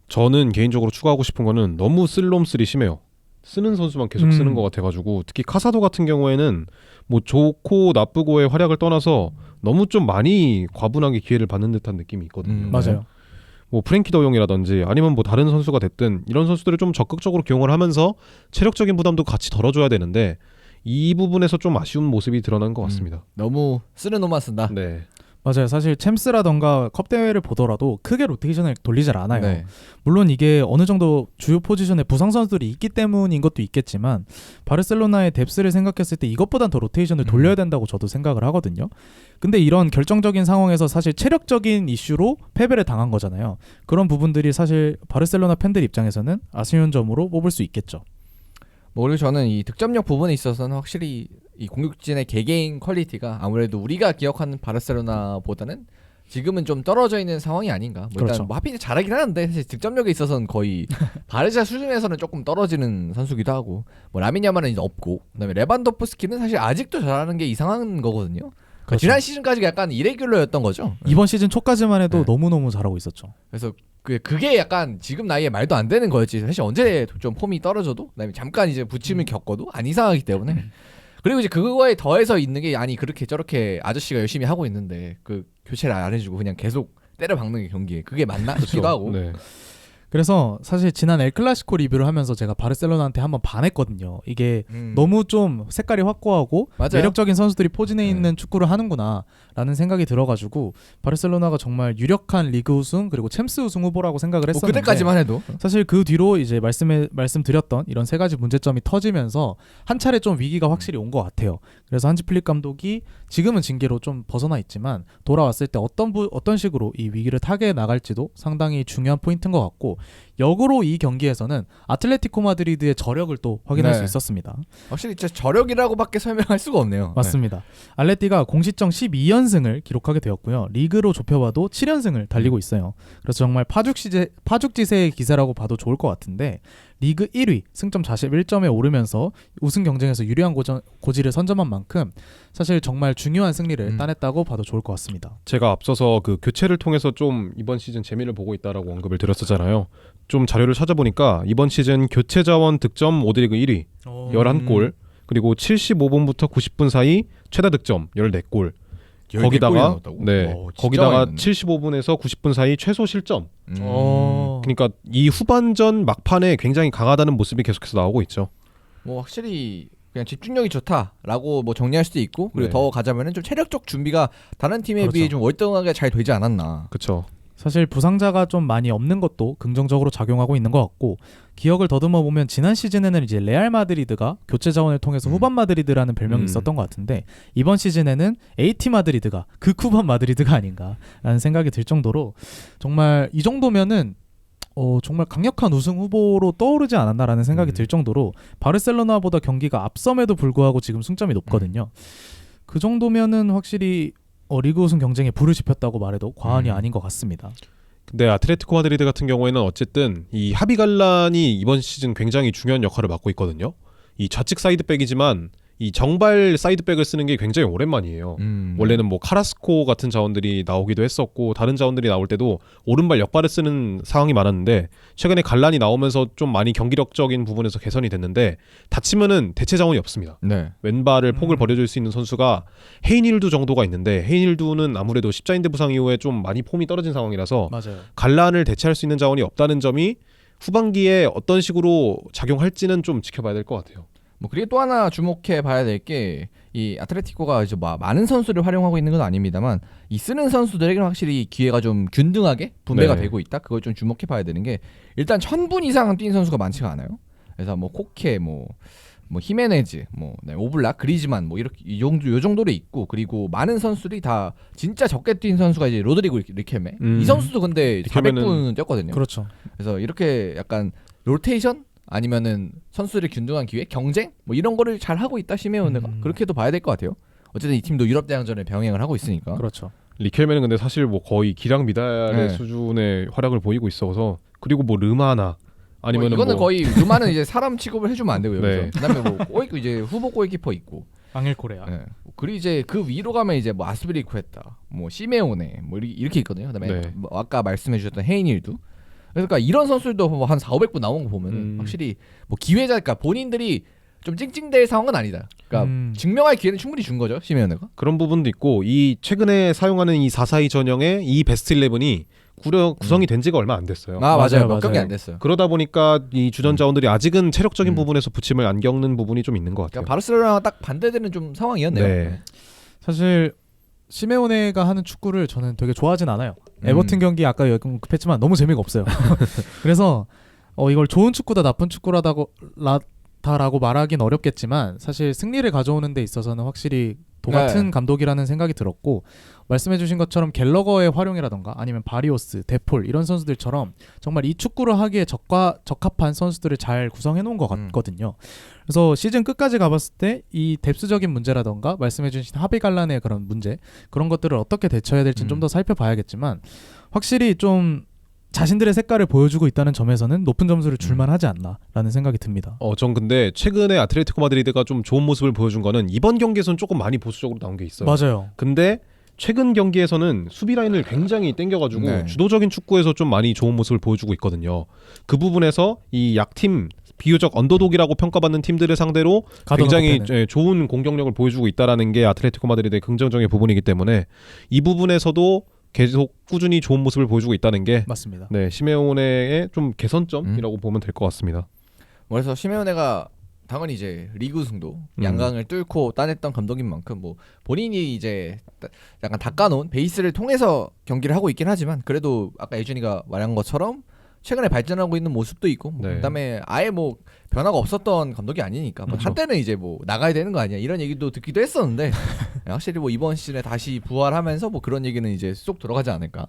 저는 개인적으로 추가하고 싶은 거는 너무 쓸놈쓸이 심해요. 쓰는 선수만 계속 쓰는 것 같아가지고 특히 카사도 같은 경우에는 뭐 좋고 나쁘고의 활약을 떠나서 너무 좀 많이 과분하게 기회를 받는 듯한 느낌이 있거든요. 맞아요. 뭐 프랭키 더용이라든지 아니면 뭐 다른 선수가 됐든 이런 선수들을 좀 적극적으로 기용을 하면서 체력적인 부담도 같이 덜어줘야 되는데 이 부분에서 좀 아쉬운 모습이 드러난 것 같습니다. 너무 쓰는 놈만 쓴다. 네. 맞아요. 사실 챔스라던가 컵 대회를 보더라도 크게 로테이션을 돌리질 않아요. 네. 물론 이게 어느 정도 주요 포지션에 부상 선수들이 있기 때문인 것도 있겠지만 바르셀로나의 뎁스를 생각했을 때 이것보단 더 로테이션을 돌려야 된다고 저도 생각을 하거든요. 근데 이런 결정적인 상황에서 사실 체력적인 이슈로 패배를 당한 거잖아요. 그런 부분들이 사실 바르셀로나 팬들 입장에서는 아쉬운 점으로 뽑을 수 있겠죠. 뭐 그리고 저는 이 득점력 부분에 있어서는 확실히 이 공격진의 개개인 퀄리티가 아무래도 우리가 기억하는 바르셀로나보다는 지금은 좀 떨어져 있는 상황이 아닌가. 뭐 그렇죠. 일단 뭐 하필 잘하긴 하는데 사실 득점력에 있어서는 거의 바르샤 수준에서는 조금 떨어지는 선수기도 하고 뭐 라민 야말은 이제 없고 그다음에 레반도프스키는 사실 아직도 잘하는 게 이상한 거거든요. 그러니까 그렇죠. 지난 시즌까지 약간 이레귤러였던 거죠. 이번 시즌 초까지만 해도 네. 너무너무 잘하고 있었죠. 그래서 그게 약간 지금 나이에 말도 안 되는 거였지. 사실 언제 좀 폼이 떨어져도 그다음에 잠깐 이제 부침을 겪어도 안 이상하기 때문에. 그리고 이제 그거에 더해서 있는 게 아니 그렇게 저렇게 아저씨가 열심히 하고 있는데 그 교체를 안 해주고 그냥 계속 때려박는 게 경기에 그게 맞나 싶기도 하고. 네. 그래서 사실 지난 엘 클라시코 리뷰를 하면서 제가 바르셀로나한테 한번 반했거든요. 이게 너무 좀 색깔이 확고하고 맞아요. 매력적인 선수들이 포진해 네. 있는 축구를 하는구나라는 생각이 들어가지고 바르셀로나가 정말 유력한 리그 우승 그리고 챔스 우승 후보라고 생각을 뭐 했었는데 그때까지만 해도 사실 그 뒤로 이제 말씀드렸던 이런 세 가지 문제점이 터지면서 한 차례 좀 위기가 확실히 온 것 같아요. 그래서 한지 플릭 감독이 지금은 징계로 좀 벗어나 있지만 돌아왔을 때 어떤 식으로 이 위기를 타개 나갈지도 상당히 중요한 포인트인 것 같고 역으로 이 경기에서는 아틀레티코 마드리드의 저력을 또 확인할 네. 수 있었습니다. 확실히 진짜 저력이라고밖에 설명할 수가 없네요. 맞습니다. 알레티가 공식전 12연승을 기록하게 되었고요. 리그로 좁혀봐도 7연승을 달리고 있어요. 그래서 정말 파죽지세의 기세라고 봐도 좋을 것 같은데 리그 1위 승점 41점에 오르면서 우승 경쟁에서 유리한 고지를 선점한 만큼 사실 정말 중요한 승리를 따냈다고 봐도 좋을 것 같습니다. 제가 앞서서 그 교체를 통해서 좀 이번 시즌 재미를 보고 있다라고 언급을 드렸었잖아요. 좀 자료를 찾아보니까 이번 시즌 교체 자원 득점 모드리그 1위 11골 그리고 75분부터 90분 사이 최다 득점 14골 거기다가 거기다가 75분에서 90분 사이 최소 실점. 그러니까 이 후반전 막판에 굉장히 강하다는 모습이 계속해서 나오고 있죠. 뭐 확실히 그냥 집중력이 좋다라고 뭐 정리할 수도 있고 그리고 네. 더 가자면은 좀 체력적 준비가 다른 팀에 그렇죠. 비해 좀 월등하게 잘 되지 않았나. 그렇죠. 사실 부상자가 좀 많이 없는 것도 긍정적으로 작용하고 있는 것 같고 기억을 더듬어 보면 지난 시즌에는 이제 레알 마드리드가 교체 자원을 통해서 후반 마드리드라는 별명이 있었던 것 같은데 이번 시즌에는 AT 마드리드가 극후반 마드리드가 아닌가라는 생각이 들 정도로 정말 이 정도면은 정말 강력한 우승 후보로 떠오르지 않았나라는 생각이 들 정도로 바르셀로나보다 경기가 앞섬에도 불구하고 지금 승점이 높거든요. 그 정도면은 확실히 리그 우승 경쟁에 불을 지폈다고 말해도 과언이 아닌 것 같습니다. 근데 아틀레티코 마드리드 같은 경우에는 어쨌든 이 하비 갈란이 이번 시즌 굉장히 중요한 역할을 맡고 있거든요. 이 좌측 사이드백이지만 이 정발 사이드백을 쓰는 게 굉장히 오랜만이에요. 원래는 뭐 카라스코 같은 자원들이 나오기도 했었고 다른 자원들이 나올 때도 오른발 역발을 쓰는 상황이 많았는데 최근에 갈란이 나오면서 좀 많이 경기력적인 부분에서 개선이 됐는데 다치면은 대체 자원이 없습니다. 네. 왼발을 폭을 벌여줄 수 있는 선수가 헤이닐두 정도가 있는데 헤이닐두는 아무래도 십자인대 부상 이후에 좀 많이 폼이 떨어진 상황이라서 맞아요. 갈란을 대체할 수 있는 자원이 없다는 점이 후반기에 어떤 식으로 작용할지는 좀 지켜봐야 될 것 같아요. 뭐 그리고 또 하나 주목해 봐야 될 게 이 아틀레티코가 이제 뭐 많은 선수를 활용하고 있는 건 아닙니다만 이 쓰는 선수들에게는 확실히 기회가 좀 균등하게 분배가 네. 되고 있다. 그걸 좀 주목해 봐야 되는 게 일단 1000분 이상 뛴 선수가 많지가 않아요. 그래서 뭐 코케 뭐 히메네즈 오블락 그리즈만 뭐 이렇게 요 정도로 있고 그리고 많은 선수들이 다 진짜 적게 뛴 선수가 이제 로드리고 리켈메 이 선수도 근데 400분 뛰었거든요. 그렇죠. 그래서 이렇게 약간 로테이션 아니면은 선수들의 균등한 기회, 경쟁 뭐 이런 거를 잘 하고 있다 시메오네가 그렇게도 봐야 될 것 같아요. 어쨌든 이 팀도 유럽 대항전에 병행을 하고 있으니까. 그렇죠. 리켈메는 근데 사실 뭐 거의 기량 미달의 네. 수준의 활약을 보이고 있어서 그리고 뭐 르마나 아니면은 이거는 뭐 거의 루마는 이제 사람 취급을 해주면 안 되고요. 네. 그다음에 뭐 이제 후보 골키퍼 있고. 앙헬 코레아. 네. 그리고 이제 그 위로 가면 이제 뭐 아스브리쿠에타, 뭐 시메오네, 뭐 이렇게 있거든요. 그다음에 네. 뭐 아까 말씀해주셨던 헤이닐도. 그러니까 이런 선수들도 뭐 한 4,500분 나온 거 보면 확실히 뭐 기회자, 그러니까 본인들이 좀 찡찡댈 상황은 아니다. 그러니까 증명할 기회는 충분히 준 거죠, 시메오네가. 그런 부분도 있고 이 최근에 사용하는 이 4-4-2 전형의 이 베스트 11이 구성이 된 지가 얼마 안 됐어요. 맞아요. 몇 맞아요. 경기 안 됐어요. 그러다 보니까 이 주전 자원들이 아직은 체력적인 부분에서 부침을 안 겪는 부분이 좀 있는 것 같아요. 그러니까 바르셀로나가 딱 반대되는 좀 상황이었네요. 네. 사실 시메오네가 하는 축구를 저는 되게 좋아하진 않아요. 에버튼 경기 아까 언급했지만 너무 재미가 없어요. 그래서 이걸 좋은 축구다 나쁜 축구라다고 좋다라고 말하긴 어렵겠지만 사실 승리를 가져오는 데 있어서는 확실히 도같은 네. 감독이라는 생각이 들었고 말씀해주신 것처럼 갤러거의 활용이라던가 아니면 바리오스, 데폴 이런 선수들처럼 정말 이 축구를 하기에 적합한 선수들을 잘 구성해 놓은 것 같거든요. 그래서 시즌 끝까지 가봤을 때 이 뎁스적인 문제라던가 말씀해주신 하비 갈란의 그런 문제 그런 것들을 어떻게 대처해야 될지는 좀 더 살펴봐야겠지만 확실히 좀 자신들의 색깔을 보여주고 있다는 점에서는 높은 점수를 줄만 하지 않나라는 생각이 듭니다. 전 근데 최근에 아틀레티코 마드리드가 좀 좋은 모습을 보여준 거는 이번 경기에서는 조금 많이 보수적으로 나온 게 있어요. 맞아요. 근데 최근 경기에서는 수비 라인을 굉장히 땡겨가지고 네. 주도적인 축구에서 좀 많이 좋은 모습을 보여주고 있거든요. 그 부분에서 이 약팀 비교적 언더독이라고 평가받는 팀들을 상대로 굉장히 좋은 공격력을 보여주고 있다라는 게 아틀레티코 마드리드의 긍정적인 부분이기 때문에 이 부분에서도 계속 꾸준히 좋은 모습을 보여주고 있다는 게 맞습니다. 네, 시메오네의 좀 개선점이라고 보면 될 것 같습니다. 그래서 시메오네가 당연히 이제 리그 우승도 양강을 뚫고 따냈던 감독인 만큼 뭐 본인이 이제 약간 닦아놓은 베이스를 통해서 경기를 하고 있긴 하지만 그래도 아까 예준이가 말한 것처럼 최근에 발전하고 있는 모습도 있고 뭐 네. 그다음에 아예 뭐 변화가 없었던 감독이 아니니까 뭐 그렇죠. 한때는 이제 뭐 나가야 되는 거 아니야 이런 얘기도 듣기도 했었는데 확실히 뭐 이번 시즌에 다시 부활하면서 뭐 그런 얘기는 이제 쏙 들어가지 않을까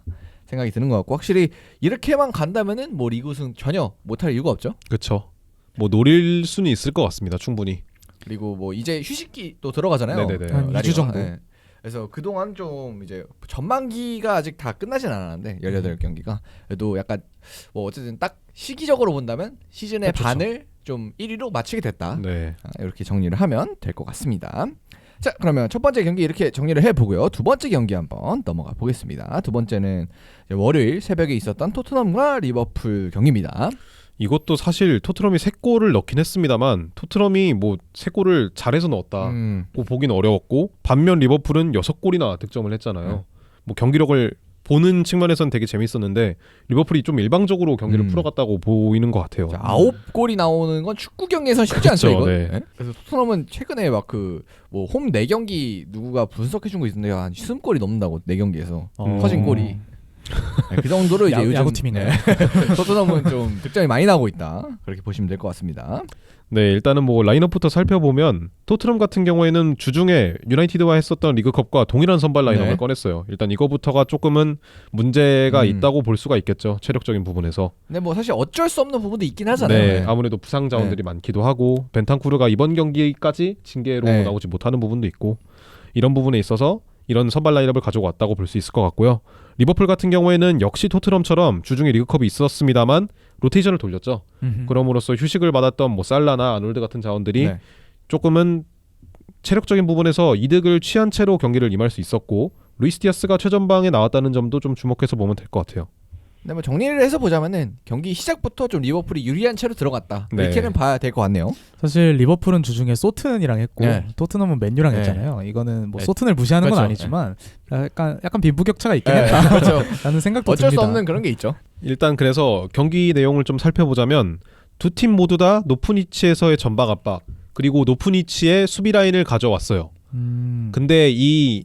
생각이 드는 것 같고 확실히 이렇게만 간다면은 뭐 리그 우승 전혀 못할 이유가 없죠. 그렇죠. 뭐 노릴 수는 있을 것 같습니다. 충분히. 그리고 뭐 이제 휴식기 또 들어가잖아요. 네네네. 한 2주 정도. 네. 그래서 그동안 좀 이제 전반기가 아직 다 끝나진 않았는데 18경기가 그래도 약간 뭐 어쨌든 딱 시기적으로 본다면 시즌의 그렇죠. 반을 좀 1위로 마치게 됐다. 네. 이렇게 정리를 하면 될 것 같습니다. 자, 그러면 첫 번째 경기 이렇게 정리를 해보고요. 두 번째 경기 한번 넘어가 보겠습니다. 두 번째는 이제 월요일 새벽에 있었던 토트넘과 리버풀 경기입니다. 이것도 사실 토트넘이 3골을 넣긴 했습니다만 토트넘이 뭐 3골을 잘해서 넣었다. 뭐 보긴 어려웠고 반면 리버풀은 6골이나 득점을 했잖아요. 뭐 경기력을 보는 측면에서는 되게 재밌었는데 리버풀이 좀 일방적으로 경기를 풀어갔다고 보이는 것 같아요. 자, 9골이 나오는 건 축구 경기에선 쉽지 않죠, 이거. 네. 네? 그래서 토트넘은 최근에 막 그 뭐 홈 4경기 누구가 분석해 준 거 있는데 한 60골이 넘는다고 4경기에서 터진 골이. 네, 그 정도로 이제 요즘 야구팀이네요. 토트넘은 좀 득점이 많이 나오고 있다. 그렇게 보시면 될 것 같습니다. 네, 일단은 뭐 라인업부터 살펴보면 토트넘 같은 경우에는 주중에 유나이티드와 했었던 리그컵과 동일한 선발 라인업을 네. 꺼냈어요. 일단 이거부터가 조금은 문제가 있다고 볼 수가 있겠죠. 체력적인 부분에서. 근데 뭐 사실 어쩔 수 없는 부분도 있긴 하잖아요. 네, 아무래도 부상 자원들이 많기도 하고 벤탄쿠르가 이번 경기까지 징계로 네. 나오지 못하는 부분도 있고 이런 부분에 있어서 이런 선발 라인업을 가지고 왔다고 볼 수 있을 것 같고요. 리버풀 같은 경우에는 역시 토트넘처럼 주중에 리그컵이 있었습니다만 로테이션을 돌렸죠. 그럼으로써 휴식을 받았던 뭐 살라나 아놀드 같은 자원들이 네. 조금은 체력적인 부분에서 이득을 취한 채로 경기를 임할 수 있었고 루이스 디아스가 최전방에 나왔다는 점도 좀 주목해서 보면 될 것 같아요. 근데 뭐 정리를 해서 보자면은 경기 시작부터 좀 리버풀이 유리한 채로 들어갔다. 네. 이렇게는 봐야 될 것 같네요. 사실 리버풀은 주중에 소튼이랑 했고 네. 토트넘은 맨유랑 네. 했잖아요. 이거는 뭐 네. 소튼을 무시하는 건 그렇죠. 아니지만 약간 빈부격차가 있긴 네, 했다. 그렇죠. 라는 생각도 어쩔 수 듭니다. 없는 그런 게 있죠. 일단 그래서 경기 내용을 좀 살펴보자면 두 팀 모두 다 높은 위치에서의 전방 압박 그리고 높은 위치의 수비 라인을 가져왔어요. 근데 이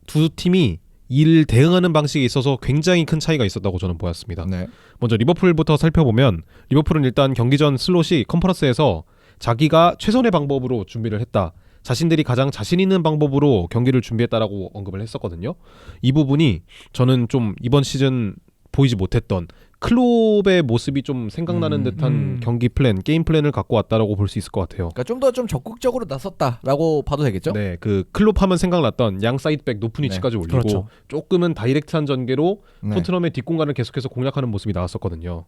두 팀이 이를 대응하는 방식에 있어서 굉장히 큰 차이가 있었다고 저는 보았습니다. 네. 먼저 리버풀부터 살펴보면 리버풀은 일단 경기 전 슬롯이 컨퍼런스에서 자기가 최선의 방법으로 준비를 했다. 자신들이 가장 자신 있는 방법으로 경기를 준비했다라고 언급을 했었거든요. 이 부분이 저는 좀 이번 시즌 보이지 못했던 클롭의 모습이 좀 생각나는 듯한 경기 플랜, 게임 플랜을 갖고 왔다라고 볼 수 있을 것 같아요. 그러니까 좀 더 좀 적극적으로 나섰다라고 봐도 되겠죠? 네, 그 클롭 하면 생각났던 양 사이드백 높은 위치까지 올리고 그렇죠. 조금은 다이렉트한 전개로 네. 토트넘의 뒷공간을 계속해서 공략하는 모습이 나왔었거든요.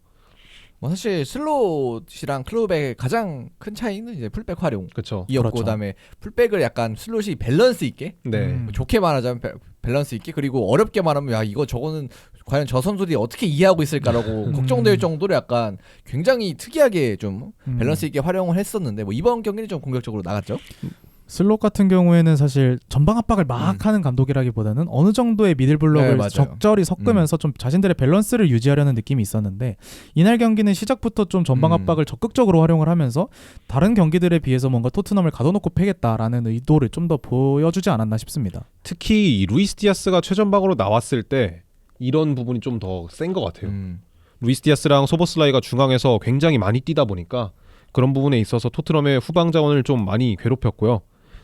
뭐 사실 슬롯이랑 클롭의 가장 큰 차이는 이제 풀백 활용이었고 그렇죠. 그렇죠. 그다음에 풀백을 약간 슬롯이 밸런스 있게 네. 좋게 말하자면 밸런스 있게 그리고 어렵게 말하면 야 이거 저거는 과연 저 선수들이 어떻게 이해하고 있을까라고 걱정될 정도로 약간 굉장히 특이하게 좀 밸런스 있게 활용을 했었는데 뭐 이번 경기는 좀 공격적으로 나갔죠. 슬롯 같은 경우에는 사실 전방 압박을 막 하는 감독이라기보다는 어느 정도의 미들블록을 네, 맞아요. 적절히 섞으면서 좀 자신들의 밸런스를 유지하려는 느낌이 있었는데 이날 경기는 시작부터 좀 전방 압박을 적극적으로 활용을 하면서 다른 경기들에 비해서 뭔가 토트넘을 가둬놓고 패겠다라는 의도를 좀 더 보여주지 않았나 싶습니다. 특히 이 루이스 디아스가 최전방으로 나왔을 때 이런 부분이 좀 더 센 것 같아요. 루이스 디아스랑 소보슬라이가 중앙에서 굉장히 많이 뛰다 보니까 그런 부분에 있어서 토트넘의 후방 자원을 좀 많이 괴롭혔고요.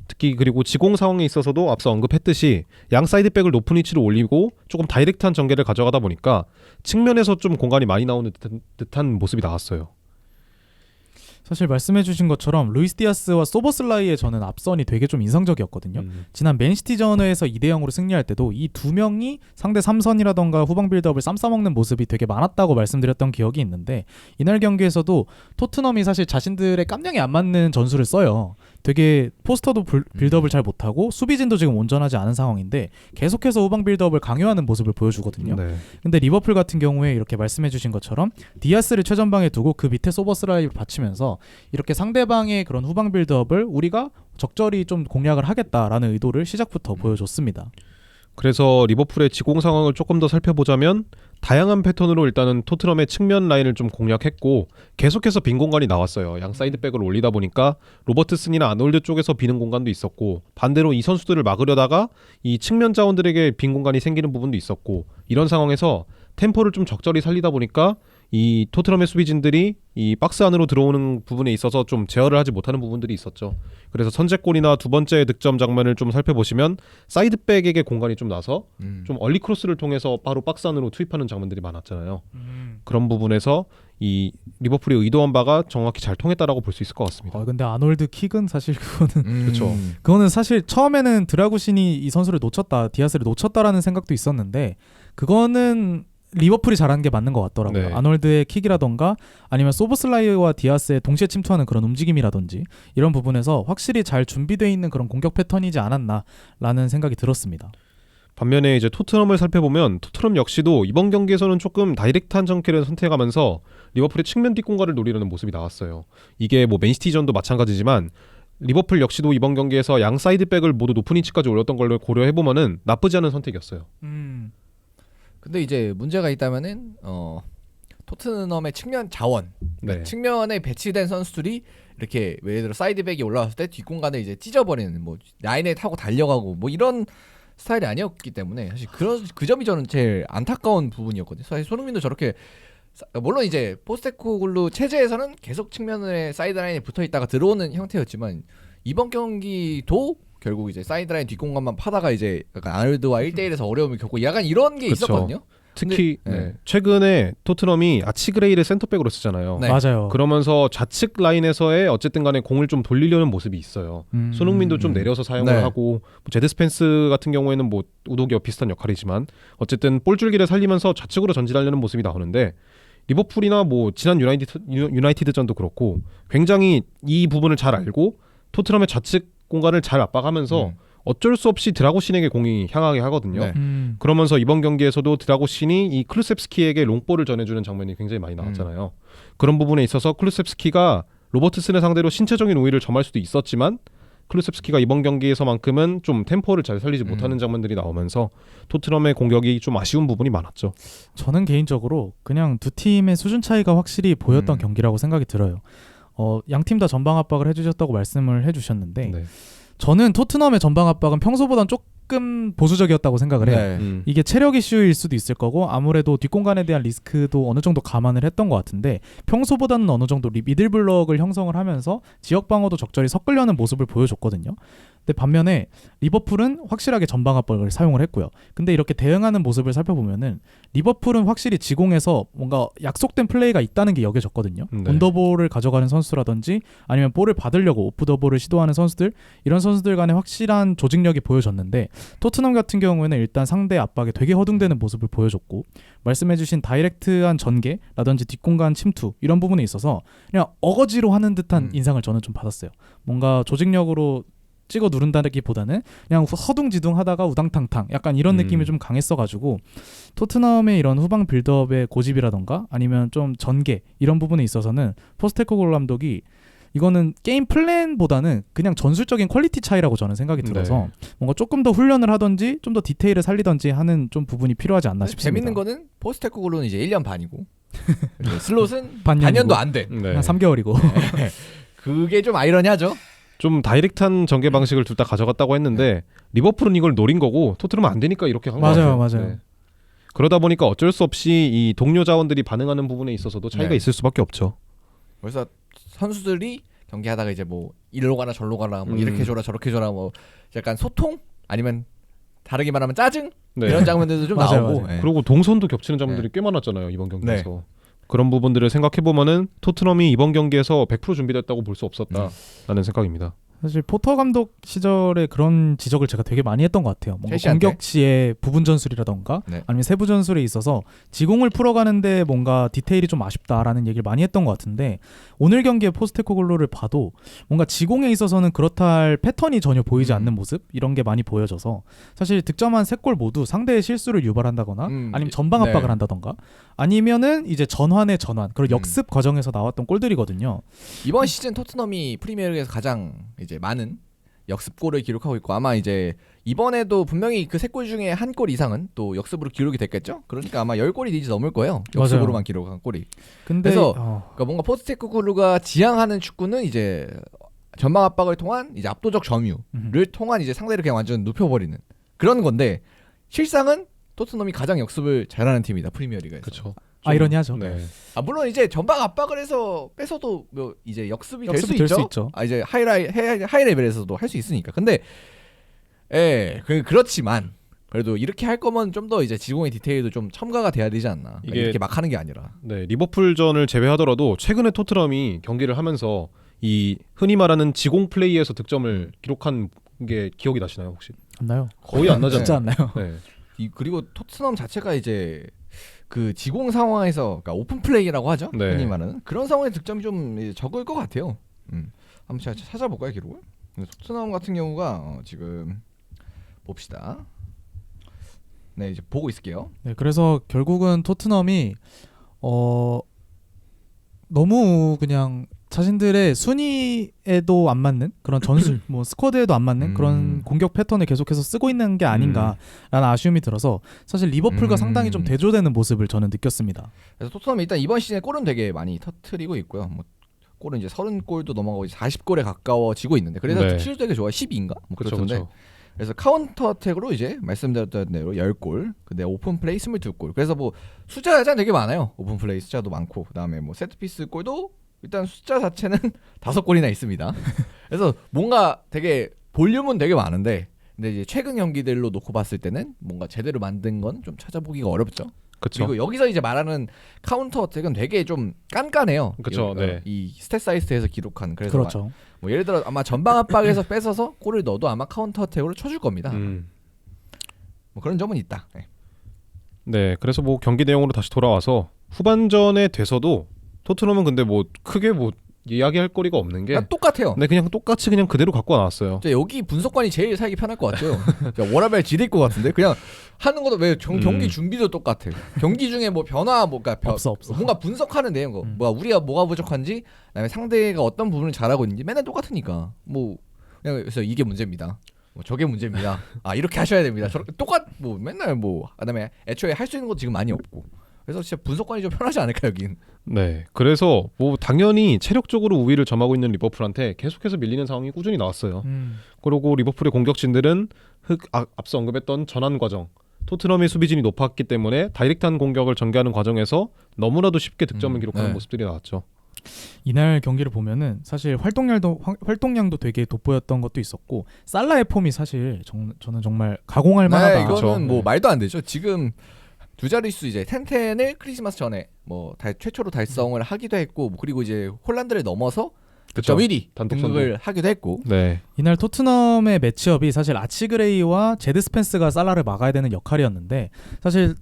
특히 그리고 지공 상황에 있어서도 앞서 언급했듯이 양 사이드백을 높은 위치로 올리고 조금 다이렉트한 전개를 가져가다 보니까 측면에서 좀 공간이 많이 나오는 듯한 모습이 나왔어요. 사실 말씀해주신 것처럼 루이스 디아스와 소보슬라이의 저는 앞선이 되게 좀 인상적이었거든요. 지난 맨시티전에서 2대0으로 승리할 때도 이 두 명이 상대 3선이라던가 후방 빌드업을 쌈싸먹는 모습이 되게 많았다고 말씀드렸던 기억이 있는데 이날 경기에서도 토트넘이 사실 자신들의 깜냥이 안 맞는 전술을 써요. 되게 포스터도 빌드업을 잘 못하고 수비진도 지금 온전하지 않은 상황인데 계속해서 후방 빌드업을 강요하는 모습을 보여주거든요. 네. 근데 리버풀 같은 경우에 이렇게 말씀해주신 것처럼 디아스를 최전방에 두고 그 밑에 소버슬라이를 받치면서 이렇게 상대방의 그런 후방 빌드업을 우리가 적절히 좀 공략을 하겠다라는 의도를 시작부터 보여줬습니다. 그래서 리버풀의 지공 상황을 조금 더 살펴보자면 다양한 패턴으로 일단은 토트넘의 측면 라인을 좀 공략했고 계속해서 빈 공간이 나왔어요. 양 사이드백을 올리다 보니까 로버트슨이나 아놀드 쪽에서 비는 공간도 있었고 반대로 이 선수들을 막으려다가 이 측면 자원들에게 빈 공간이 생기는 부분도 있었고 이런 상황에서 템포를 좀 적절히 살리다 보니까 이 토트넘의 수비진들이 이 박스 안으로 들어오는 부분에 있어서 좀 제어를 하지 못하는 부분들이 있었죠. 그래서 선제골이나 두 번째 득점 장면을 좀 살펴보시면 사이드백에게 공간이 좀 나서 좀 얼리 크로스를 통해서 바로 박스 안으로 투입하는 장면들이 많았잖아요. 그런 부분에서 이 리버풀이 의도한 바가 정확히 잘 통했다라고 볼 수 있을 것 같습니다. 근데 아놀드 킥은 사실 그거는 그렇죠. 그거는 사실 처음에는 드라구신이 이 선수를 놓쳤다, 디아스를 놓쳤다라는 생각도 있었는데 그거는 리버풀이 잘하는 게 맞는 것 같더라고요. 네. 아놀드의 킥이라던가 아니면 소보슬라이와 디아스의 동시에 침투하는 그런 움직임이라든지 이런 부분에서 확실히 잘 준비되어 있는 그런 공격 패턴이지 않았나라는 생각이 들었습니다. 반면에 이제 토트넘을 살펴보면 토트넘 역시도 이번 경기에서는 조금 다이렉트한 전개를 선택하면서 리버풀의 측면 뒷공간을 노리려는 모습이 나왔어요. 이게 뭐 맨시티전도 마찬가지지만 리버풀 역시도 이번 경기에서 양 사이드백을 모두 높은 위치까지 올렸던 걸 고려해보면은 나쁘지 않은 선택이었어요. 근데 이제 문제가 있다면은 토트넘의 측면 자원, 네. 측면에 배치된 선수들이 이렇게 예를 들어 사이드백이 올라왔을 때 뒷공간을 이제 찢어버리는 뭐 라인에 타고 달려가고 뭐 이런 스타일이 아니었기 때문에 사실 그 점이 저는 제일 안타까운 부분이었거든요. 사실 손흥민도 저렇게 물론 이제 포스테코글루 체제에서는 계속 측면에 사이드라인에 붙어 있다가 들어오는 형태였지만 이번 경기도 결국 이제 사이드라인 뒷공간만 파다가 이제 약간 아놀드와 1대1에서 어려움을 겪고 약간 이런 게 그쵸. 있었거든요. 특히 근데, 네. 최근에 토트넘이 아치그레이를 센터백으로 쓰잖아요. 네. 맞아요. 그러면서 좌측 라인에서의 어쨌든 간에 공을 좀 돌리려는 모습이 있어요. 손흥민도 좀 내려서 사용을 네. 하고 뭐 제드 스펜스 같은 경우에는 뭐 우도기와 비슷한 역할이지만 어쨌든 볼줄기를 살리면서 좌측으로 전진하려는 모습이 나오는데 리버풀이나 뭐 지난 유나이티드전도 그렇고 굉장히 이 부분을 잘 알고 토트넘의 좌측 공간을 잘 압박하면서 어쩔 수 없이 드라고신에게 공이 향하게 하거든요. 네. 그러면서 이번 경기에서도 드라고신이 이 클루셉스키에게 롱볼을 전해주는 장면이 굉장히 많이 나왔잖아요. 그런 부분에 있어서 클루셉스키가 로버트슨을 상대로 신체적인 우위를 점할 수도 있었지만 클루셉스키가 이번 경기에서만큼은 좀 템포를 잘 살리지 못하는 장면들이 나오면서 토트넘의 공격이 좀 아쉬운 부분이 많았죠. 저는 개인적으로 그냥 두 팀의 수준 차이가 확실히 보였던 경기라고 생각이 들어요. 양 팀 다 전방 압박을 해주셨다고 말씀을 해주셨는데 네. 저는 토트넘의 전방 압박은 평소보단 조금 보수적이었다고 생각을 해요. 네. 이게 체력 이슈일 수도 있을 거고 아무래도 뒷공간에 대한 리스크도 어느 정도 감안을 했던 것 같은데 평소보다는 어느 정도 미들블럭을 형성을 하면서 지역 방어도 적절히 섞으려는 모습을 보여줬거든요. 근데 반면에 리버풀은 확실하게 전방 압박을 사용을 했고요. 근데 이렇게 대응하는 모습을 살펴보면은 리버풀은 확실히 지공에서 뭔가 약속된 플레이가 있다는 게 여겨졌거든요. 네. 온더볼을 가져가는 선수라든지 아니면 볼을 받으려고 오프 더 볼을 시도하는 선수들 이런 선수들 간에 확실한 조직력이 보여졌는데 토트넘 같은 경우에는 일단 상대 압박에 되게 허둥대는 모습을 보여줬고 말씀해주신 다이렉트한 전개라든지 뒷공간 침투 이런 부분에 있어서 그냥 어거지로 하는 듯한 인상을 저는 좀 받았어요. 뭔가 조직력으로 찍어 누른다기보다는 그냥 허둥지둥 하다가 우당탕탕 약간 이런 느낌이 좀 강했어가지고 토트넘의 이런 후방 빌드업의 고집이라던가 아니면 좀 전개 이런 부분에 있어서는 포스테코글루 감독이 이거는 게임 플랜보다는 그냥 전술적인 퀄리티 차이라고 저는 생각이 들어서 뭔가 조금 더 훈련을 하든지 좀 더 디테일을 살리든지 하는 좀 부분이 필요하지 않나 싶습니다. 재밌는 거는 포스테코글루는 이제 1년 반이고 슬롯은 반년이고. 반년도 안 돼. 네. 한 3개월이고 그게 좀 아이러니하죠. 좀 다이렉트한 전개 방식을 둘 다 가져갔다고 했는데 리버풀은 이걸 노린 거고 토트넘은 안 되니까 이렇게 한 거예요. 맞아요. 그러다 보니까 어쩔 수 없이 이 동료 자원들이 반응하는 부분에 있어서도 차이가 네. 있을 수밖에 없죠. 그래서 선수들이 경기하다가 이제 뭐 이리로 가라 절로 가라 뭐 음. 이렇게 줘라 저렇게 줘라 뭐 약간 소통 아니면 다르게 말하면 짜증 네. 이런 장면들도 좀 맞아요, 나오고 맞아요. 예. 그리고 동선도 겹치는 장면들이 꽤 많았잖아요 이번 경기에서. 네. 그런 부분들을 생각해 보면은 토트넘이 이번 경기에서 100% 준비됐다고 볼 수 없었다라는 생각입니다. 사실 포터 감독 시절에 그런 지적을 제가 되게 많이 했던 것 같아요. 뭔가 첼시한테? 공격 시에 부분 전술이라던가 네. 아니면 세부 전술에 있어서 지공을 풀어가는데 뭔가 디테일이 좀 아쉽다라는 얘기를 많이 했던 것 같은데 오늘 경기의 포스테코글루를 봐도 뭔가 지공에 있어서는 그렇다 할 패턴이 전혀 보이지 않는 모습 이런 게 많이 보여져서 사실 득점한 3골 모두 상대의 실수를 유발한다거나 아니면 전방 압박을 네. 한다던가 아니면은 이제 전환의 전환 그런 역습 과정에서 나왔던 골들이거든요. 이번 시즌 토트넘이 프리미어리그에서 가장 이제 많은 역습골을 기록하고 있고 아마 이제 이번에도 분명히 그 3골 중에 한 골 이상은 또 역습으로 기록이 됐겠죠. 그러니까 아마 10골이 이제 넘을 거예요. 역습으로만 기록한 골이. 근데 그래서 그러니까 뭔가 포스테코글루가 지향하는 축구는 이제 전방 압박을 통한 이제 압도적 점유를 통한 이제 상대를 그냥 완전 눕혀버리는 그런 건데 실상은 토트넘이 가장 역습을 잘하는 팀이다 프리미어리그에서. 그렇죠. 아이러니하죠. 네. 아 물론 이제 전방 압박을 해서 뺏어도 뭐 이제 역습이 될 수 될 수 있죠. 있죠. 아 이제 하이 레벨에서도 할 수 있으니까. 근데 그렇지만 그래도 이렇게 할 거면 좀 더 이제 지공의 디테일도 좀 첨가가 돼야 되지 않나. 그러니까 이게- 이렇게 막 하는 게 아니라. 네, 리버풀전을 제외하더라도 최근에 토트넘이 경기를 하면서 이 흔히 말하는 지공 플레이에서 득점을 기록한 게 기억이 나시나요 혹시? 안 나요? 거의 안 나잖아요. 진짜 안 나요. 네. 그리고 토트넘 자체가 이제 그 지공 상황에서 그러니까 오픈 플레이라고 하죠. 네. 흔히 말하는 그런 상황에 득점이 좀 적을 것 같아요. 한번 제가 찾아볼까요 기록을? 토트넘 같은 경우가 지금 봅시다. 네 이제 보고 있을게요. 네, 그래서 결국은 토트넘이 너무 그냥 자신들의 순위에도 안 맞는 그런 전술 뭐 스쿼드에도 안 맞는 그런 공격 패턴을 계속해서 쓰고 있는 게 아닌가라는 아쉬움이 들어서 사실 리버풀과 상당히 좀 대조되는 모습을 저는 느꼈습니다. 그래서 토트넘이 일단 이번 시즌에 골은 되게 많이 터트리고 있고요. 뭐 골은 이제 30골도 넘어가고 이제 40골에 가까워지고 있는데 그래서 네. 실수 되게 좋아요. 12인가? 뭐 그렇죠. 그렇던데. 그렇죠. 그래서 카운터 어택으로 이제 말씀드렸던 대로 10골, 근데 오픈 플레이 22골. 그래서 뭐 숫자가 되게 많아요. 오픈 플레이 숫자도 많고, 그다음에 뭐 세트피스 골도 일단 숫자 자체는 5골이나 있습니다. 그래서 뭔가 되게 볼륨은 되게 많은데, 근데 이제 최근 경기들로 놓고 봤을 때는 뭔가 제대로 만든 건 좀 찾아보기가 어렵죠. 그렇죠. 그리고 여기서 이제 말하는 카운터 어택은 되게 좀 깐깐해요. 그쵸, 네. 이 스탯 사이트에서 기록한 그래서 그렇죠. 뭐 예를 들어 아마 전방 압박에서 뺏어서 골을 넣어도 아마 카운터 어택으로 쳐줄 겁니다. 뭐 그런 점은 있다. 네. 네, 그래서 뭐 경기 내용으로 다시 돌아와서 후반전에 돼서도 토트넘은 근데 뭐 크게 뭐 이야기할 거리가 없는 게 그냥 똑같아요. 네, 그냥 똑같이 그냥 그대로 갖고 나왔어요. 여기 분석관이 제일 살기 편할 것 같아요. 워라벨 지릴 것 같은데 그냥 하는 것도 왜 경기 준비도 똑같아. 경기 중에 뭐 변화 뭐가 없어. 뭔가 분석하는 내용 뭐 우리가 뭐가 부족한지 그다음에 상대가 어떤 부분을 잘하고 있는지 맨날 똑같으니까 뭐 그냥 그래서 이게 문제입니다. 뭐 저게 문제입니다. 아 이렇게 하셔야 됩니다. 저렇게 뭐 맨날 뭐 그다음에 애초에 할 수 있는 것도 지금 많이 없고. 그래서 진짜 분석관이 좀 편하지 않을까 여긴. 네, 그래서 뭐 당연히 체력적으로 우위를 점하고 있는 리버풀한테 계속해서 밀리는 상황이 꾸준히 나왔어요. 그리고 리버풀의 공격진들은 앞서 언급했던 전환 과정, 토트넘의 수비진이 높았기 때문에 다이렉트한 공격을 전개하는 과정에서 너무나도 쉽게 득점을 기록하는 네. 모습들이 나왔죠. 이날 경기를 보면은 사실 활동량도 되게 돋보였던 것도 있었고 살라의 폼이 사실 저는 정말 가공할 만하다. 네, 이거는 그렇죠. 뭐 네. 말도 안 되죠. 지금 두 자릿수 이제 텐텐을 크리스마스 전에 뭐 최초로 달성을 하기도 했고 뭐 그리고 이제 홀란드를 넘어서 그쵸. 1위 단독 등극을 하기도 했고 네, 이날 토트넘의 매치업이 사실 아치그레이와 제드 스펜스가 살라를 막아야 되는 역할이었는데 사실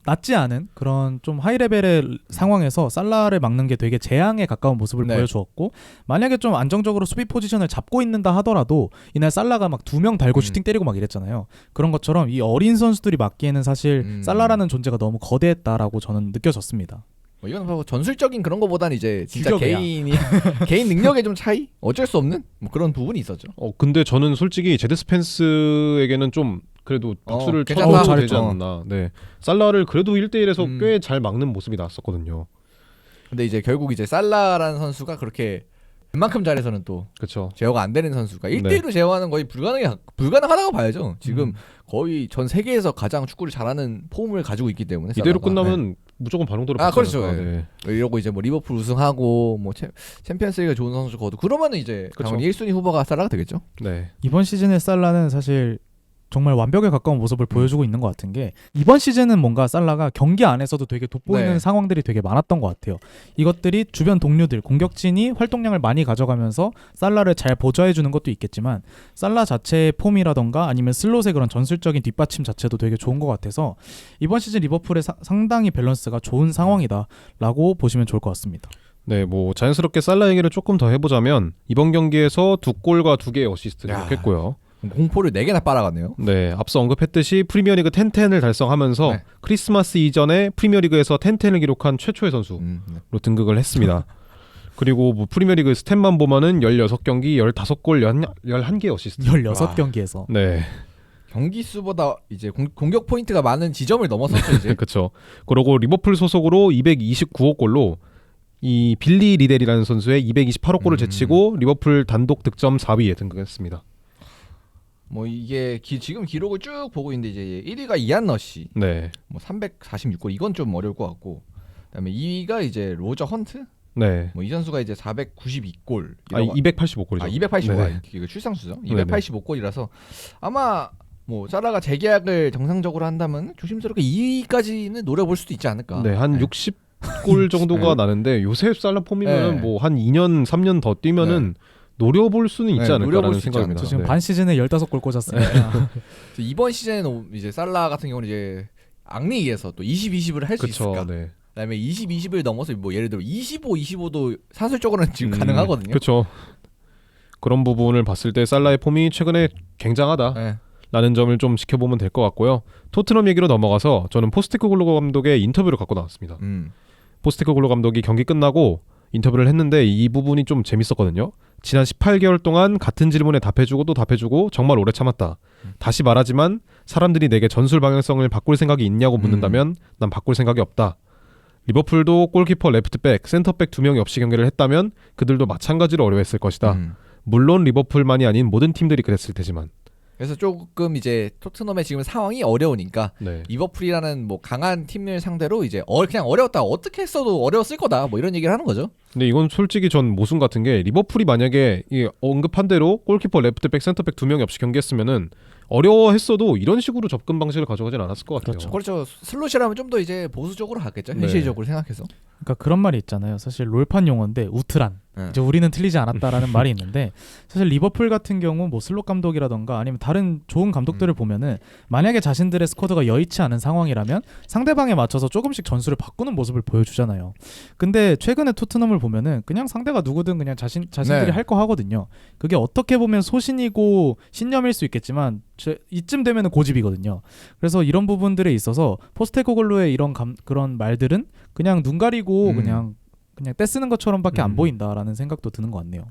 낮지 않은 그런 좀 하이 레벨의 상황에서 살라를 막는 게 되게 재앙에 가까운 모습을 네. 보여주었고 만약에 좀 안정적으로 수비 포지션을 잡고 있는다 하더라도 이날 살라가 막 2명 달고 슈팅 때리고 막 이랬잖아요. 그런 것처럼 이 어린 선수들이 막기에는 사실 살라라는 존재가 너무 거대했다라고 저는 느껴졌습니다. 뭐 이건 뭐 전술적인 그런 거보다는 이제 진짜 규격이야. 개인 능력의 좀 차이 어쩔 수 없는 뭐 그런 부분이 있었죠. 근데 저는 솔직히 제드 스펜스에게는 좀 그래도 박수를 괜찮다. 쳐도 되지 잘했죠. 않나. 네, 살라를 그래도 1대1에서 음. 꽤 잘 막는 모습이 나왔었거든요. 근데 이제 결국 이제 살라라는 선수가 그렇게 웬만큼 잘해서는 또 그렇죠. 제어가 안 되는 선수가 네. 1대1로 제어하는 거의 불가능하다고 봐야죠. 지금 거의 전 세계에서 가장 축구를 잘하는 폼을 가지고 있기 때문에 이대로 살라가. 끝나면 무조건 발롱도르 아, 받지 그렇죠. 않을까. 네. 네. 이러고 이제 뭐 리버풀 우승하고 뭐 챔피언스리그 좋은 선수 거두 그러면은 이제 그쵸. 당연히 1순위 후보가 살라가 되겠죠. 네. 이번 시즌의 살라는 사실 정말 완벽에 가까운 모습을 보여주고 있는 것 같은 게 이번 시즌은 뭔가 살라가 경기 안에서도 되게 돋보이는 네. 상황들이 되게 많았던 것 같아요. 이것들이 주변 동료들, 공격진이 활동량을 많이 가져가면서 살라를 잘 보좌해주는 것도 있겠지만 살라 자체의 폼이라던가 아니면 슬롯의 그런 전술적인 뒷받침 자체도 되게 좋은 것 같아서 이번 시즌 리버풀의 상당히 밸런스가 좋은 상황이다라고 보시면 좋을 것 같습니다. 네, 뭐 자연스럽게 살라 얘기를 조금 더 해보자면 이번 경기에서 2골과 2개의 어시스트를 야. 기록했고요. 공포를 4개나 빨아갔네요. 네, 앞서 언급했듯이 프리미어리그 10-10을 달성하면서 네. 크리스마스 이전에 프리미어리그에서 10-10을 기록한 최초의 선수로 네. 등극을 했습니다. 그리고 뭐 프리미어리그 스탯만 보면은 16경기 15골 11개 어시스트. 16경기에서 네, 경기 수보다 이제 공격 포인트가 많은 지점을 넘어섰죠 이제. 그렇죠. 그리고 리버풀 소속으로 229호 골로 이 빌리 리델이라는 선수의 228호 골을 제치고 리버풀 단독 득점 4위에 등극했습니다. 뭐 이게 지금 기록을 쭉 보고 있는데 이제 1위가 이안 러시 네, 뭐 346골 이건 좀 어려울 것 같고 그다음에 2위가 이제 로저 헌트 네. 뭐 이 선수가 이제 492골 아, 285골이죠. 285골 네네. 이거 출상수죠. 네네. 285골이라서 아마 뭐 사라가 재계약을 정상적으로 한다면 조심스럽게 2위까지는 노려볼 수도 있지 않을까. 네, 한 60골 정도가 네. 나는데 요새 살라 폼이면 네. 뭐 한 2년, 3년 더 뛰면은 노려볼 수는 있지 네, 않을까라는 노려볼 수 있지 생각입니다. 저 지금 네. 반 시즌에 15골 꽂았습니다. 이번 시즌에는 이제 살라 같은 경우는 이제 앙리에서 또 20-20을 할 수 그쵸, 있을까. 네. 그다음에 20-20을 넘어서 뭐 예를 들어 25-25도 사실적으로는 지금 가능하거든요. 그렇죠. 그런 부분을 봤을 때 살라의 폼이 최근에 굉장하다. 네. 라는 점을 좀 지켜보면 될 것 같고요. 토트넘 얘기로 넘어가서 저는 포스테코글로 감독의 인터뷰를 갖고 나왔습니다. 포스테코글로 감독이 경기 끝나고 인터뷰를 했는데 이 부분이 좀 재밌었거든요. 지난 18개월 동안 같은 질문에 답해주고 또 답해주고 정말 오래 참았다. 다시 말하지만 사람들이 내게 전술 방향성을 바꿀 생각이 있냐고 묻는다면 난 바꿀 생각이 없다. 리버풀도 골키퍼, 레프트백, 센터백 2명이 없이 경기를 했다면 그들도 마찬가지로 어려워했을 것이다. 물론 리버풀만이 아닌 모든 팀들이 그랬을 테지만. 그래서 조금 이제 토트넘의 지금 상황이 어려우니까 네. 리버풀이라는 뭐 강한 팀을 상대로 이제 그냥 어려웠다. 어떻게 했어도 어려웠을 거다. 뭐 이런 얘기를 하는 거죠. 근데 이건 솔직히 전 모순 같은 게 리버풀이 만약에 이 언급한 대로 골키퍼, 레프트백, 센터백 2명이 없이 경기했으면은 어려워했어도 이런 식으로 접근 방식을 가져가진 않았을 것 같아요. 그렇죠. 슬롯이라면 좀 더 이제 보수적으로 하겠죠. 네. 현실적으로 생각해서. 그러니까 그런 말이 있잖아요. 사실 롤판 용어인데 우트란. 네. 이제 우리는 틀리지 않았다라는 말이 있는데 사실 리버풀 같은 경우 뭐 슬롯 감독이라던가 아니면 다른 좋은 감독들을 보면은 만약에 자신들의 스쿼드가 여의치 않은 상황이라면 상대방에 맞춰서 조금씩 전술을 바꾸는 모습을 보여주잖아요. 근데 최근에 토트넘을 보면은 그냥 상대가 누구든 그냥 자신들이 네. 할 거 하거든요. 그게 어떻게 보면 소신이고 신념일 수 있겠지만 이쯤 되면은 고집이거든요. 그래서 이런 부분들에 있어서 포스테코글로의 이런 그런 말들은 그냥 눈 가리고 그냥 떼쓰는 것처럼밖에 안 보인다라는 생각도 드는 것 같네요.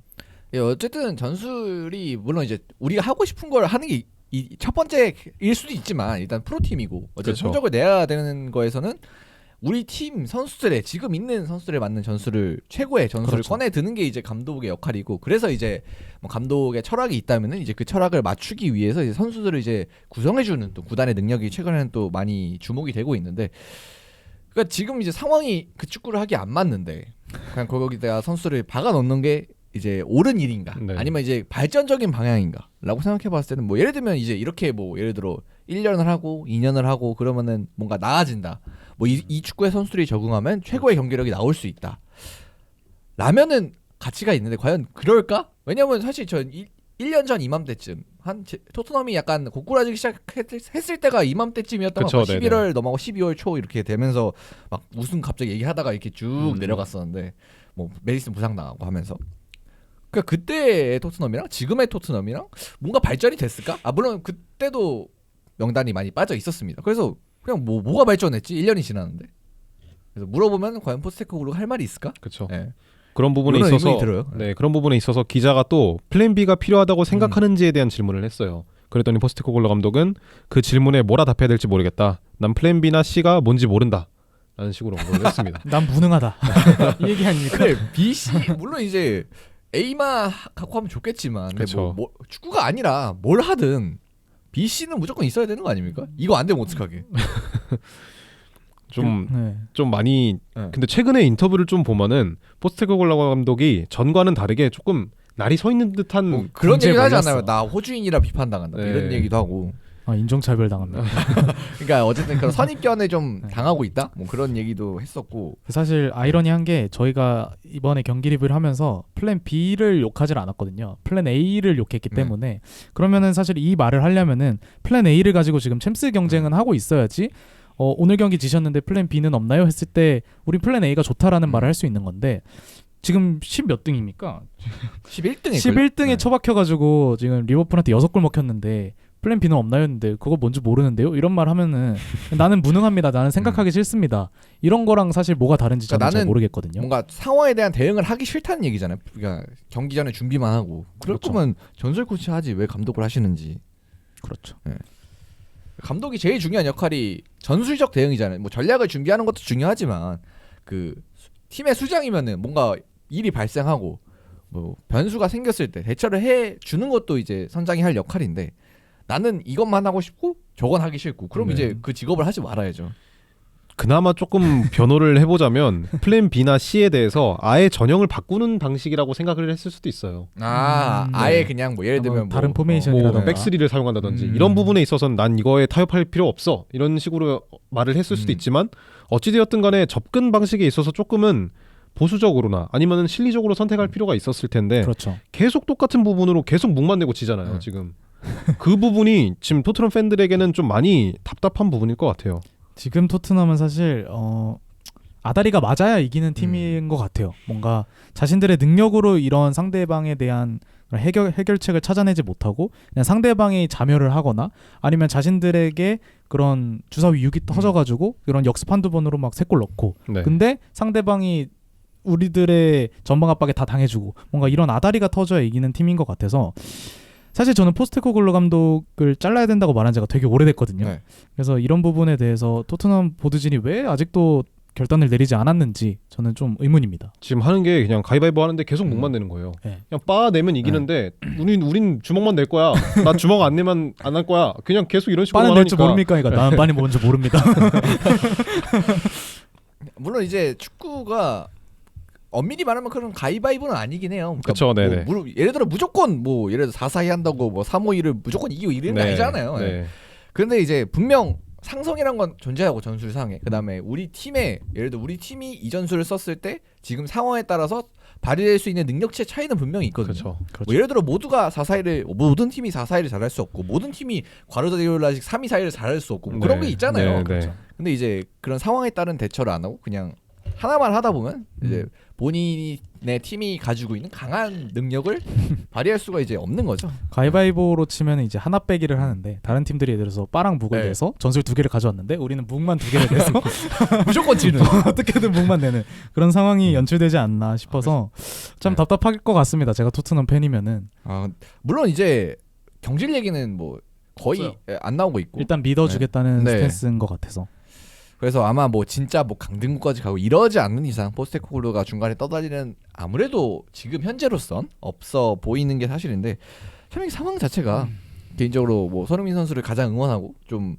예, 어쨌든 전술이 물론 이제 우리가 하고 싶은 걸 하는 게 첫 번째일 수도 있지만 일단 프로팀이고 어쨌든 그쵸. 성적을 내야 되는 거에서는 우리 팀 선수들의 지금 있는 선수들에 맞는 전술을 최고의 전술을 그렇죠. 꺼내 드는 게 이제 감독의 역할이고 그래서 이제 뭐 감독의 철학이 있다면은 이제 그 철학을 맞추기 위해서 이제 선수들을 이제 구성해주는 또 구단의 능력이 최근에는 또 많이 주목이 되고 있는데 그러니까 지금 이제 상황이 그 축구를 하기 안 맞는데 그냥 거기다가 선수를 박아 넣는 게 이제 옳은 일인가 네. 아니면 이제 발전적인 방향인가 라고 생각해 봤을 때는 뭐 예를 들면 이제 이렇게 뭐 예를 들어 1년을 하고 2년을 하고 그러면은 뭔가 나아진다 뭐 이 축구의 선수들이 적응하면 최고의 경기력이 나올 수 있다 라면은 가치가 있는데 과연 그럴까? 왜냐면 사실 전 1년 전 이맘때쯤 토트넘이 약간 고꾸라지기 시작했을 때가 이맘때쯤이었던 것 같아요. 11월 넘어가고 12월 초 이렇게 되면서 막 우승 갑자기 얘기하다가 이렇게 쭉 내려갔었는데 뭐 메디슨 부상 당하고 하면서 그러니까 그때의 토트넘이랑 지금의 토트넘이랑 뭔가 발전이 됐을까? 물론 그때도 명단이 많이 빠져 있었습니다. 그래서 그냥 뭐가 발전했지? 1년이 지났는데. 그래서 물어보면 과연 포스테코글로가 할 말이 있을까? 그렇죠. 네. 그런 부분에 이런 있어서 의문이 들어요. 네, 그런 부분에 있어서 기자가 또 플랜 B가 필요하다고 생각하는지에 대한 질문을 했어요. 그랬더니 포스테코글로 감독은 그 질문에 뭐라 답해야 될지 모르겠다. 난 플랜 B나 C가 뭔지 모른다. 라는 식으로 언급을 했습니다. 난 무능하다. 이 얘기 아닙니까? 근데 BC 물론 이제 A만 갖고 하면 좋겠지만 근데 그쵸. 뭐 축구가 아니라 뭘 하든 B, C는 무조건 있어야 되는 거 아닙니까? 이거 안 되면 어떡하게? 좀 네. 많이 네. 근데 최근에 인터뷰를 좀 보면은 포스테코글루 감독이 전과는 다르게 조금 날이 서 있는 듯한 뭐 그런 문제에 얘기도 하지 걸렸어. 않나요? 나 호주인이라 비판당한다 뭐 네. 이런 얘기도 하고. 인종차별 당합니다. 그러니까 어쨌든 그런 선입견에 좀 네. 당하고 있다. 뭐 그런 얘기도 했었고. 사실 아이러니한 게 저희가 이번에 경기 리뷰를 하면서 플랜 B를 욕하지 않았거든요. 플랜 A를 욕했기 네. 때문에 그러면은 사실 이 말을 하려면은 플랜 A를 가지고 지금 챔스 경쟁은 하고 있어야지 오늘 경기 지셨는데 플랜 B는 없나요? 했을 때 우리 플랜 A가 좋다라는 말을 할 수 있는 건데 지금 10 몇 등입니까? 11등에 11등에 처박혀가지고 지금 리버풀한테 6골 먹혔는데 플랜 B는 없나요? 했는데 그거 뭔지 모르는데요? 이런 말 하면은 나는 무능합니다. 나는 생각하기 싫습니다. 이런 거랑 사실 뭐가 다른지 저는 그러니까 잘 나는 모르겠거든요. 뭔가 상황에 대한 대응을 하기 싫다는 얘기잖아요. 그러니까 경기 전에 준비만 하고. 그럴 그렇죠. 거면 전술 코치 하지 왜 감독을 하시는지. 그렇죠. 감독이 제일 중요한 역할이 전술적 대응이잖아요. 뭐 전략을 준비하는 것도 중요하지만 그 팀의 수장이면은 뭔가 일이 발생하고 뭐 변수가 생겼을 때 대처를 해 주는 것도 이제 선장이 할 역할인데 나는 이것만 하고 싶고 저건 하기 싫고 그럼 네. 이제 그 직업을 하지 말아야죠. 그나마 조금 변호를 해보자면 플랜 B나 C에 대해서 아예 전형을 바꾸는 방식이라고 생각을 했을 수도 있어요. 아예 네. 그냥 뭐 예를 들면 다른 뭐, 포메이션이라던가. 뭐 백스리를 사용한다든지 음. 이런 부분에 있어서는 난 이거에 타협할 필요 없어 이런 식으로 말을 했을 수도 있지만 어찌되었든 간에 접근 방식에 있어서 조금은 보수적으로나 아니면은 실리적으로 선택할 필요가 있었을 텐데 그렇죠. 계속 똑같은 부분으로 계속 묵만되고 지잖아요. 네. 지금 그 부분이 지금 토트넘 팬들에게는 좀 많이 답답한 부분일 것 같아요. 지금 토트넘은 사실 아다리가 맞아야 이기는 팀인 것 같아요. 뭔가 자신들의 능력으로 이런 상대방에 대한 해결책을 찾아내지 못하고 그냥 상대방이 자멸을 하거나 아니면 자신들에게 그런 주사위 6이 터져가지고 이런 역습 한두 번으로 막 3골 넣고 네. 근데 상대방이 우리들의 전방 압박에 다 당해주고 뭔가 이런 아다리가 터져야 이기는 팀인 것 같아서 사실 저는 포스테코글루 감독을 잘라야 된다고 말한 지가 되게 오래됐거든요. 네. 그래서 이런 부분에 대해서 토트넘 보드진이 왜 아직도 결단을 내리지 않았는지 저는 좀 의문입니다. 지금 하는 게 그냥 가위바위보 하는데 계속 묵만되는 거예요. 네. 그냥 빠 내면 이기는데 우린 주먹만 낼 거야. 나 주먹 안 내면 안 할 거야. 그냥 계속 이런 식으로 빠는 낼 줄 하니까 모릅니까? 그러니까 나는 빠니 뭔지 모릅니다. 물론 이제 축구가 엄밀히 말하면 그런 가위바위보는 아니긴 해요. 그러니까 그쵸, 네네. 예를 들어 무조건 뭐 예를 들어 4-4-2 한다고 뭐 3-5-2를 무조건 이기고 이러는 게 아니잖아요. 예. 네. 근데 이제 분명 상성이란 건 존재하고 전술상에 그다음에 우리 팀에 예를 들어 우리 팀이 이 전술을 썼을 때 지금 상황에 따라서 발휘될 수 있는 능력치의 차이는 분명히 있거든요. 그렇죠. 뭐 예를 들어 모두가 4-4-2를 모든 팀이 4-4-2를 잘할 수 없고 모든 팀이 과르디올라식 3-2-4-1를 잘할 수 없고 뭐 그런 게 있잖아요. 네, 네. 근데 이제 그런 상황에 따른 대처를 안 하고 그냥 하나만 하다 보면 이제 본인의 팀이 가지고 있는 강한 능력을 발휘할 수가 이제 없는 거죠. 가위바위보로 치면 이제 하나 빼기를 하는데 다른 팀들이 예를 들어서 빠랑 묵을 네. 내서 전술 2개를 가져왔는데 우리는 묵만 2개를 내서 무조건 지는. 어떻게든 묵만 내는 그런 상황이 연출되지 않나 싶어서 참 네. 답답할 것 같습니다. 제가 토트넘 팬이면은 물론 이제 경질 얘기는 뭐 거의 없어요. 안 나오고 있고 일단 믿어주겠다는 네. 스탠스인 것 같아서 그래서 아마 뭐 진짜 뭐 강등구까지 가고 이러지 않는 이상 포스테코글루가 중간에 떠다니는 아무래도 지금 현재로선 없어 보이는 게 사실인데 참 이 상황 자체가 개인적으로 뭐 손흥민 선수를 가장 응원하고 좀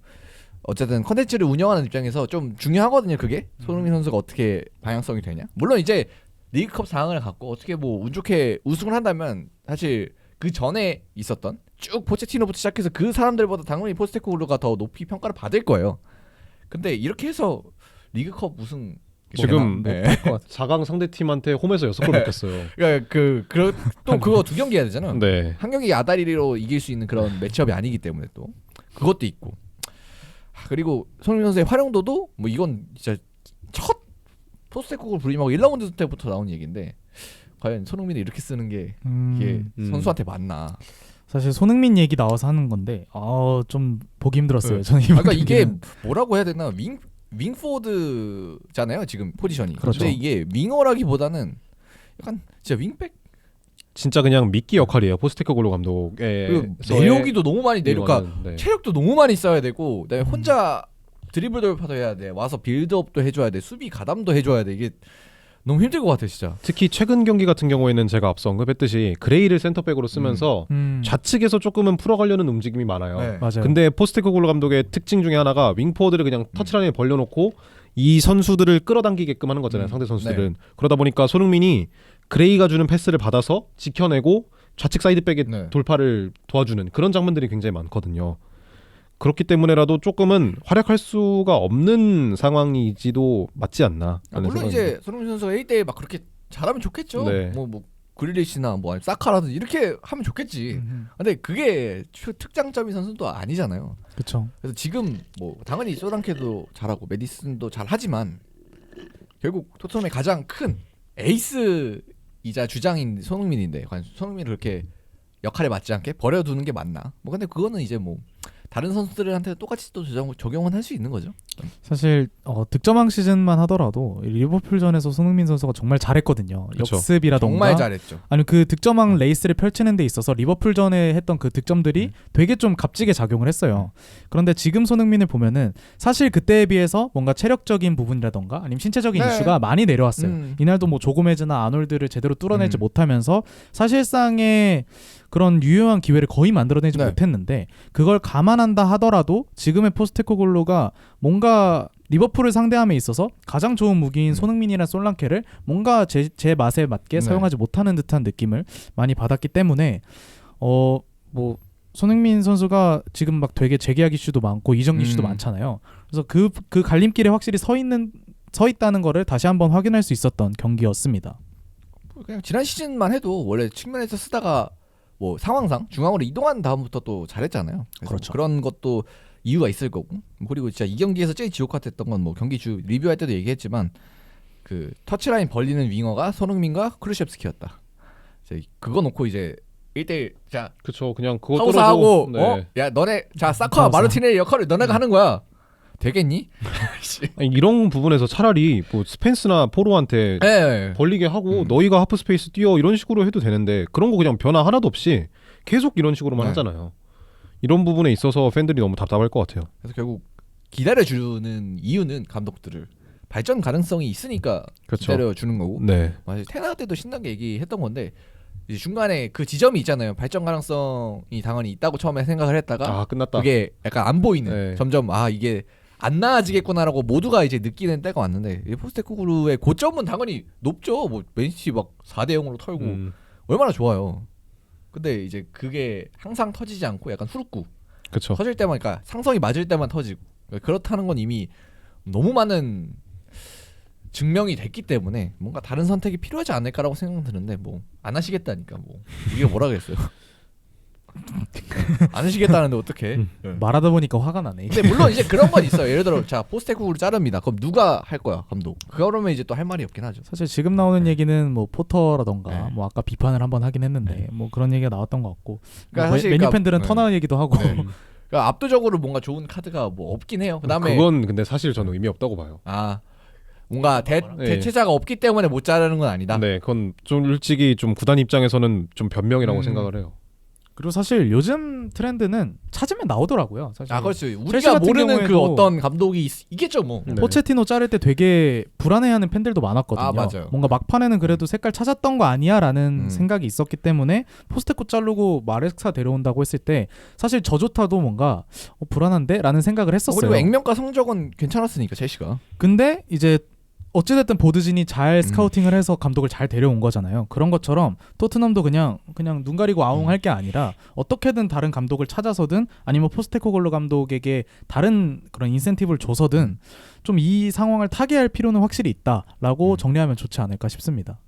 어쨌든 컨텐츠를 운영하는 입장에서 좀 중요하거든요. 그게 손흥민 선수가 어떻게 방향성이 되냐. 물론 이제 리그컵 상황을 갖고 어떻게 뭐 운 좋게 우승을 한다면 사실 그 전에 있었던 쭉 포체티노부터 시작해서 그 사람들보다 당연히 포스테코글루가 더 높이 평가를 받을 거예요. 근데 이렇게 해서 리그컵 우승 지금 되나? 네. 4강 상대 팀한테 홈에서 6골 먹혔어요. 그러니까 또 그거 2경기 해야 되잖아. 네. 한 경기 아다리로 이길 수 있는 그런 매치업이 아니기 때문에 또 그것도 있고. 그리고 손흥민 선수의 활용도도 뭐 이건 진짜 첫 포스테코글 부림하고 1라운드 때부터 나온 얘기인데 과연 손흥민을 이렇게 쓰는 게 이게 선수한테 맞나? 사실 손흥민 얘기 나와서 하는 건데 좀 보기 힘들었어요. 저는 그러니까 이번 이게 경기는. 뭐라고 해야 되나 윙포드잖아요 지금 포지션이. 그렇죠. 근데 이게 윙어라기보다는 약간 진짜 윙백. 진짜 그냥 미끼 역할이에요. 포스테코글루 감독의 그리고 내려오기도 너무 많이 내려가. 네. 체력도 너무 많이 써야 되고 그다음에 혼자 드리블 돌파도 해야 돼. 와서 빌드업도 해줘야 돼. 수비 가담도 해줘야 돼. 이게 너무 힘들 것 같아 진짜. 특히 최근 경기 같은 경우에는 제가 앞서 언급했듯이 그레이를 센터백으로 쓰면서 좌측에서 조금은 풀어가려는 움직임이 많아요. 네. 맞아요. 근데 포스테코글루 감독의 특징 중에 하나가 윙포워드를 그냥 터치라인에 벌려놓고 이 선수들을 끌어당기게끔 하는 거잖아요. 상대 선수들은. 그러다 보니까 손흥민이 그레이가 주는 패스를 받아서 지켜내고 좌측 사이드백의 네. 돌파를 도와주는 그런 장면들이 굉장히 많거든요. 그렇기 때문에라도 조금은 활약할 수가 없는 상황이지도 맞지 않나. 물론 이제 손흥민 선수가 1대1 막 그렇게 잘하면 좋겠죠. 네. 뭐 그릴리시나 뭐 아니면 사카라든지 이렇게 하면 좋겠지. 근데 그게 특장점인 선수는 또 아니잖아요. 그렇죠. 그래서 지금 뭐 당연히 소랑케도 잘하고 메디슨도 잘하지만 결국 토트넘의 가장 큰 에이스이자 주장인 손흥민인데 과연 손흥민을 그렇게 역할에 맞지 않게 버려두는 게 맞나? 뭐 근데 그거는 이제 뭐 다른 선수들한테 똑같이 또 적용은 할 수 있는 거죠. 사실 득점왕 시즌만 하더라도 리버풀전에서 손흥민 선수가 정말 잘했거든요. 그쵸. 역습이라던가 정말 잘했죠. 아니 그 득점왕 레이스를 펼치는 데 있어서 리버풀전에 했던 그 득점들이 되게 좀 값지게 작용을 했어요. 그런데 지금 손흥민을 보면은 사실 그때에 비해서 뭔가 체력적인 부분이라던가 아니면 신체적인 네. 이슈가 많이 내려왔어요. 이날도 뭐 조고메즈나 아놀드를 제대로 뚫어내지 못하면서 사실상의 그런 유효한 기회를 거의 만들어내지 네. 못했는데 그걸 감안한다 하더라도 지금의 포스테코글루가 뭔가 리버풀을 상대함에 있어서 가장 좋은 무기인 손흥민이나 솔랑케를 뭔가 제 맛에 맞게 네. 사용하지 못하는 듯한 느낌을 많이 받았기 때문에 뭐 손흥민 선수가 지금 막 되게 재계약 이슈도 많고 이적 이슈도 많잖아요. 그래서 그 갈림길에 확실히 서 있다는 거를 다시 한번 확인할 수 있었던 경기였습니다. 그냥 지난 시즌만 해도 원래 측면에서 쓰다가 뭐 상황상 중앙으로 이동한 다음부터 또 잘했잖아요. 그렇죠. 그런 것도 이유가 있을 거고. 그리고 진짜 이 경기에서 제일 지옥 같았던 건 뭐 경기 주 리뷰할 때도 얘기했지만 그 터치라인 벌리는 윙어가 손흥민과 크루셰프스키였다. 그거 놓고 이제 1대1 자 그쵸. 그냥 그거 하고 네. 야 너네 자 사커와 마르티넬의 역할을 너네가 하는 거야. 되겠니? 아니, 이런 부분에서 차라리 뭐 스펜스나 포로한테 네. 벌리게 하고 너희가 하프 스페이스 뛰어 이런 식으로 해도 되는데 그런 거 그냥 변화 하나도 없이 계속 이런 식으로만 네. 하잖아요. 이런 부분에 있어서 팬들이 너무 답답할 것 같아요. 그래서 결국 기다려주는 이유는 감독들을 발전 가능성이 있으니까 그쵸. 기다려주는 거고. 네. 맞아요. 테나 때도 신나게 얘기했던 건데 이제 중간에 그 지점이 있잖아요. 발전 가능성이 당연히 있다고 처음에 생각을 했다가 끝났다. 그게 약간 안 보이는 네. 점점 이게 안 나아지겠구나라고 모두가 이제 느끼는 때가 왔는데 이 포스테코글루의 고점은 당연히 높죠. 뭐 맨시티 막 4대 0으로 털고 얼마나 좋아요. 근데 이제 그게 항상 터지지 않고 약간 후루꾸 그쵸. 터질 때만 그러니까 상성이 맞을 때만 터지고 그렇다는 건 이미 너무 많은 증명이 됐기 때문에 뭔가 다른 선택이 필요하지 않을까라고 생각 드는데 뭐 안 하시겠다니까 뭐 이게 뭐라 그랬어요. 안 하시겠다는데 어떡해. 말하다 보니까 화가 나네. 근데 물론 이제 그런 건 있어요. 예를 들어 자 포스테코글루 자릅니다. 그럼 누가 할 거야 감독. 그러면 이제 또 할 말이 없긴 하죠. 사실 지금 나오는 얘기는 뭐 포터라던가 네. 뭐 아까 비판을 한번 하긴 했는데 뭐 그런 얘기가 나왔던 것 같고 그러니까 뭐 사실 메뉴 그러니까- 팬들은 네. 터나운 얘기도 하고 그러니까 압도적으로 뭔가 좋은 카드가 뭐 없긴 해요. 그다음에 그건 근데 사실 저는 의미 없다고 봐요. 뭔가 대체자가 없기 때문에 못 자르는 건 아니다. 네, 그건 좀 솔직히 좀 구단 입장에서는 좀 변명이라고 생각을 해요. 그리고 사실 요즘 트렌드는 찾으면 나오더라고요. 사실 그렇죠. 첼시 우리가 같은 모르는 그 경우에도 어떤 감독이 있겠죠, 뭐. 네. 포체티노 자를 때 되게 불안해하는 팬들도 많았거든요. 맞아요. 뭔가 막판에는 그래도 색깔 찾았던 거 아니야라는 생각이 있었기 때문에 포스테코 자르고 마레스카 데려온다고 했을 때 사실 저조차도 뭔가 불안한데라는 생각을 했었어요. 그리고 액면가 성적은 괜찮았으니까 첼시가. 근데 이제 어찌됐든 보드진이 잘 스카우팅을 해서 감독을 잘 데려온 거잖아요. 그런 것처럼 토트넘도 그냥 눈 가리고 아웅할 게 아니라 어떻게든 다른 감독을 찾아서든 아니면 포스테코글루 감독에게 다른 그런 인센티브를 줘서든 좀 이 상황을 타개할 필요는 확실히 있다라고 정리하면 좋지 않을까 싶습니다.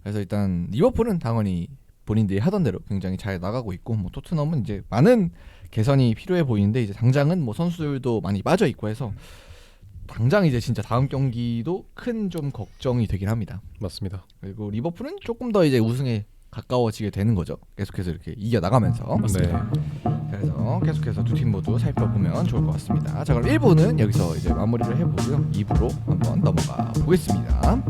그래서 일단 리버풀은 당연히 본인들이 하던 대로 굉장히 잘 나가고 있고 뭐 토트넘은 이제 많은 개선이 필요해 보이는데 이제 당장은 뭐 선수들도 많이 빠져 있고 해서 당장 이제 진짜 다음 경기도 큰 좀 걱정이 되긴 합니다. 맞습니다. 그리고 리버풀은 조금 더 이제 우승에 가까워지게 되는 거죠. 계속해서 이렇게 이겨 나가면서. 맞습니다. 그래서 계속해서 두 팀 모두 살펴보면 좋을 것 같습니다. 자, 그럼 1부는 여기서 이제 마무리를 해보고요. 2부로 한번 넘어가 보겠습니다.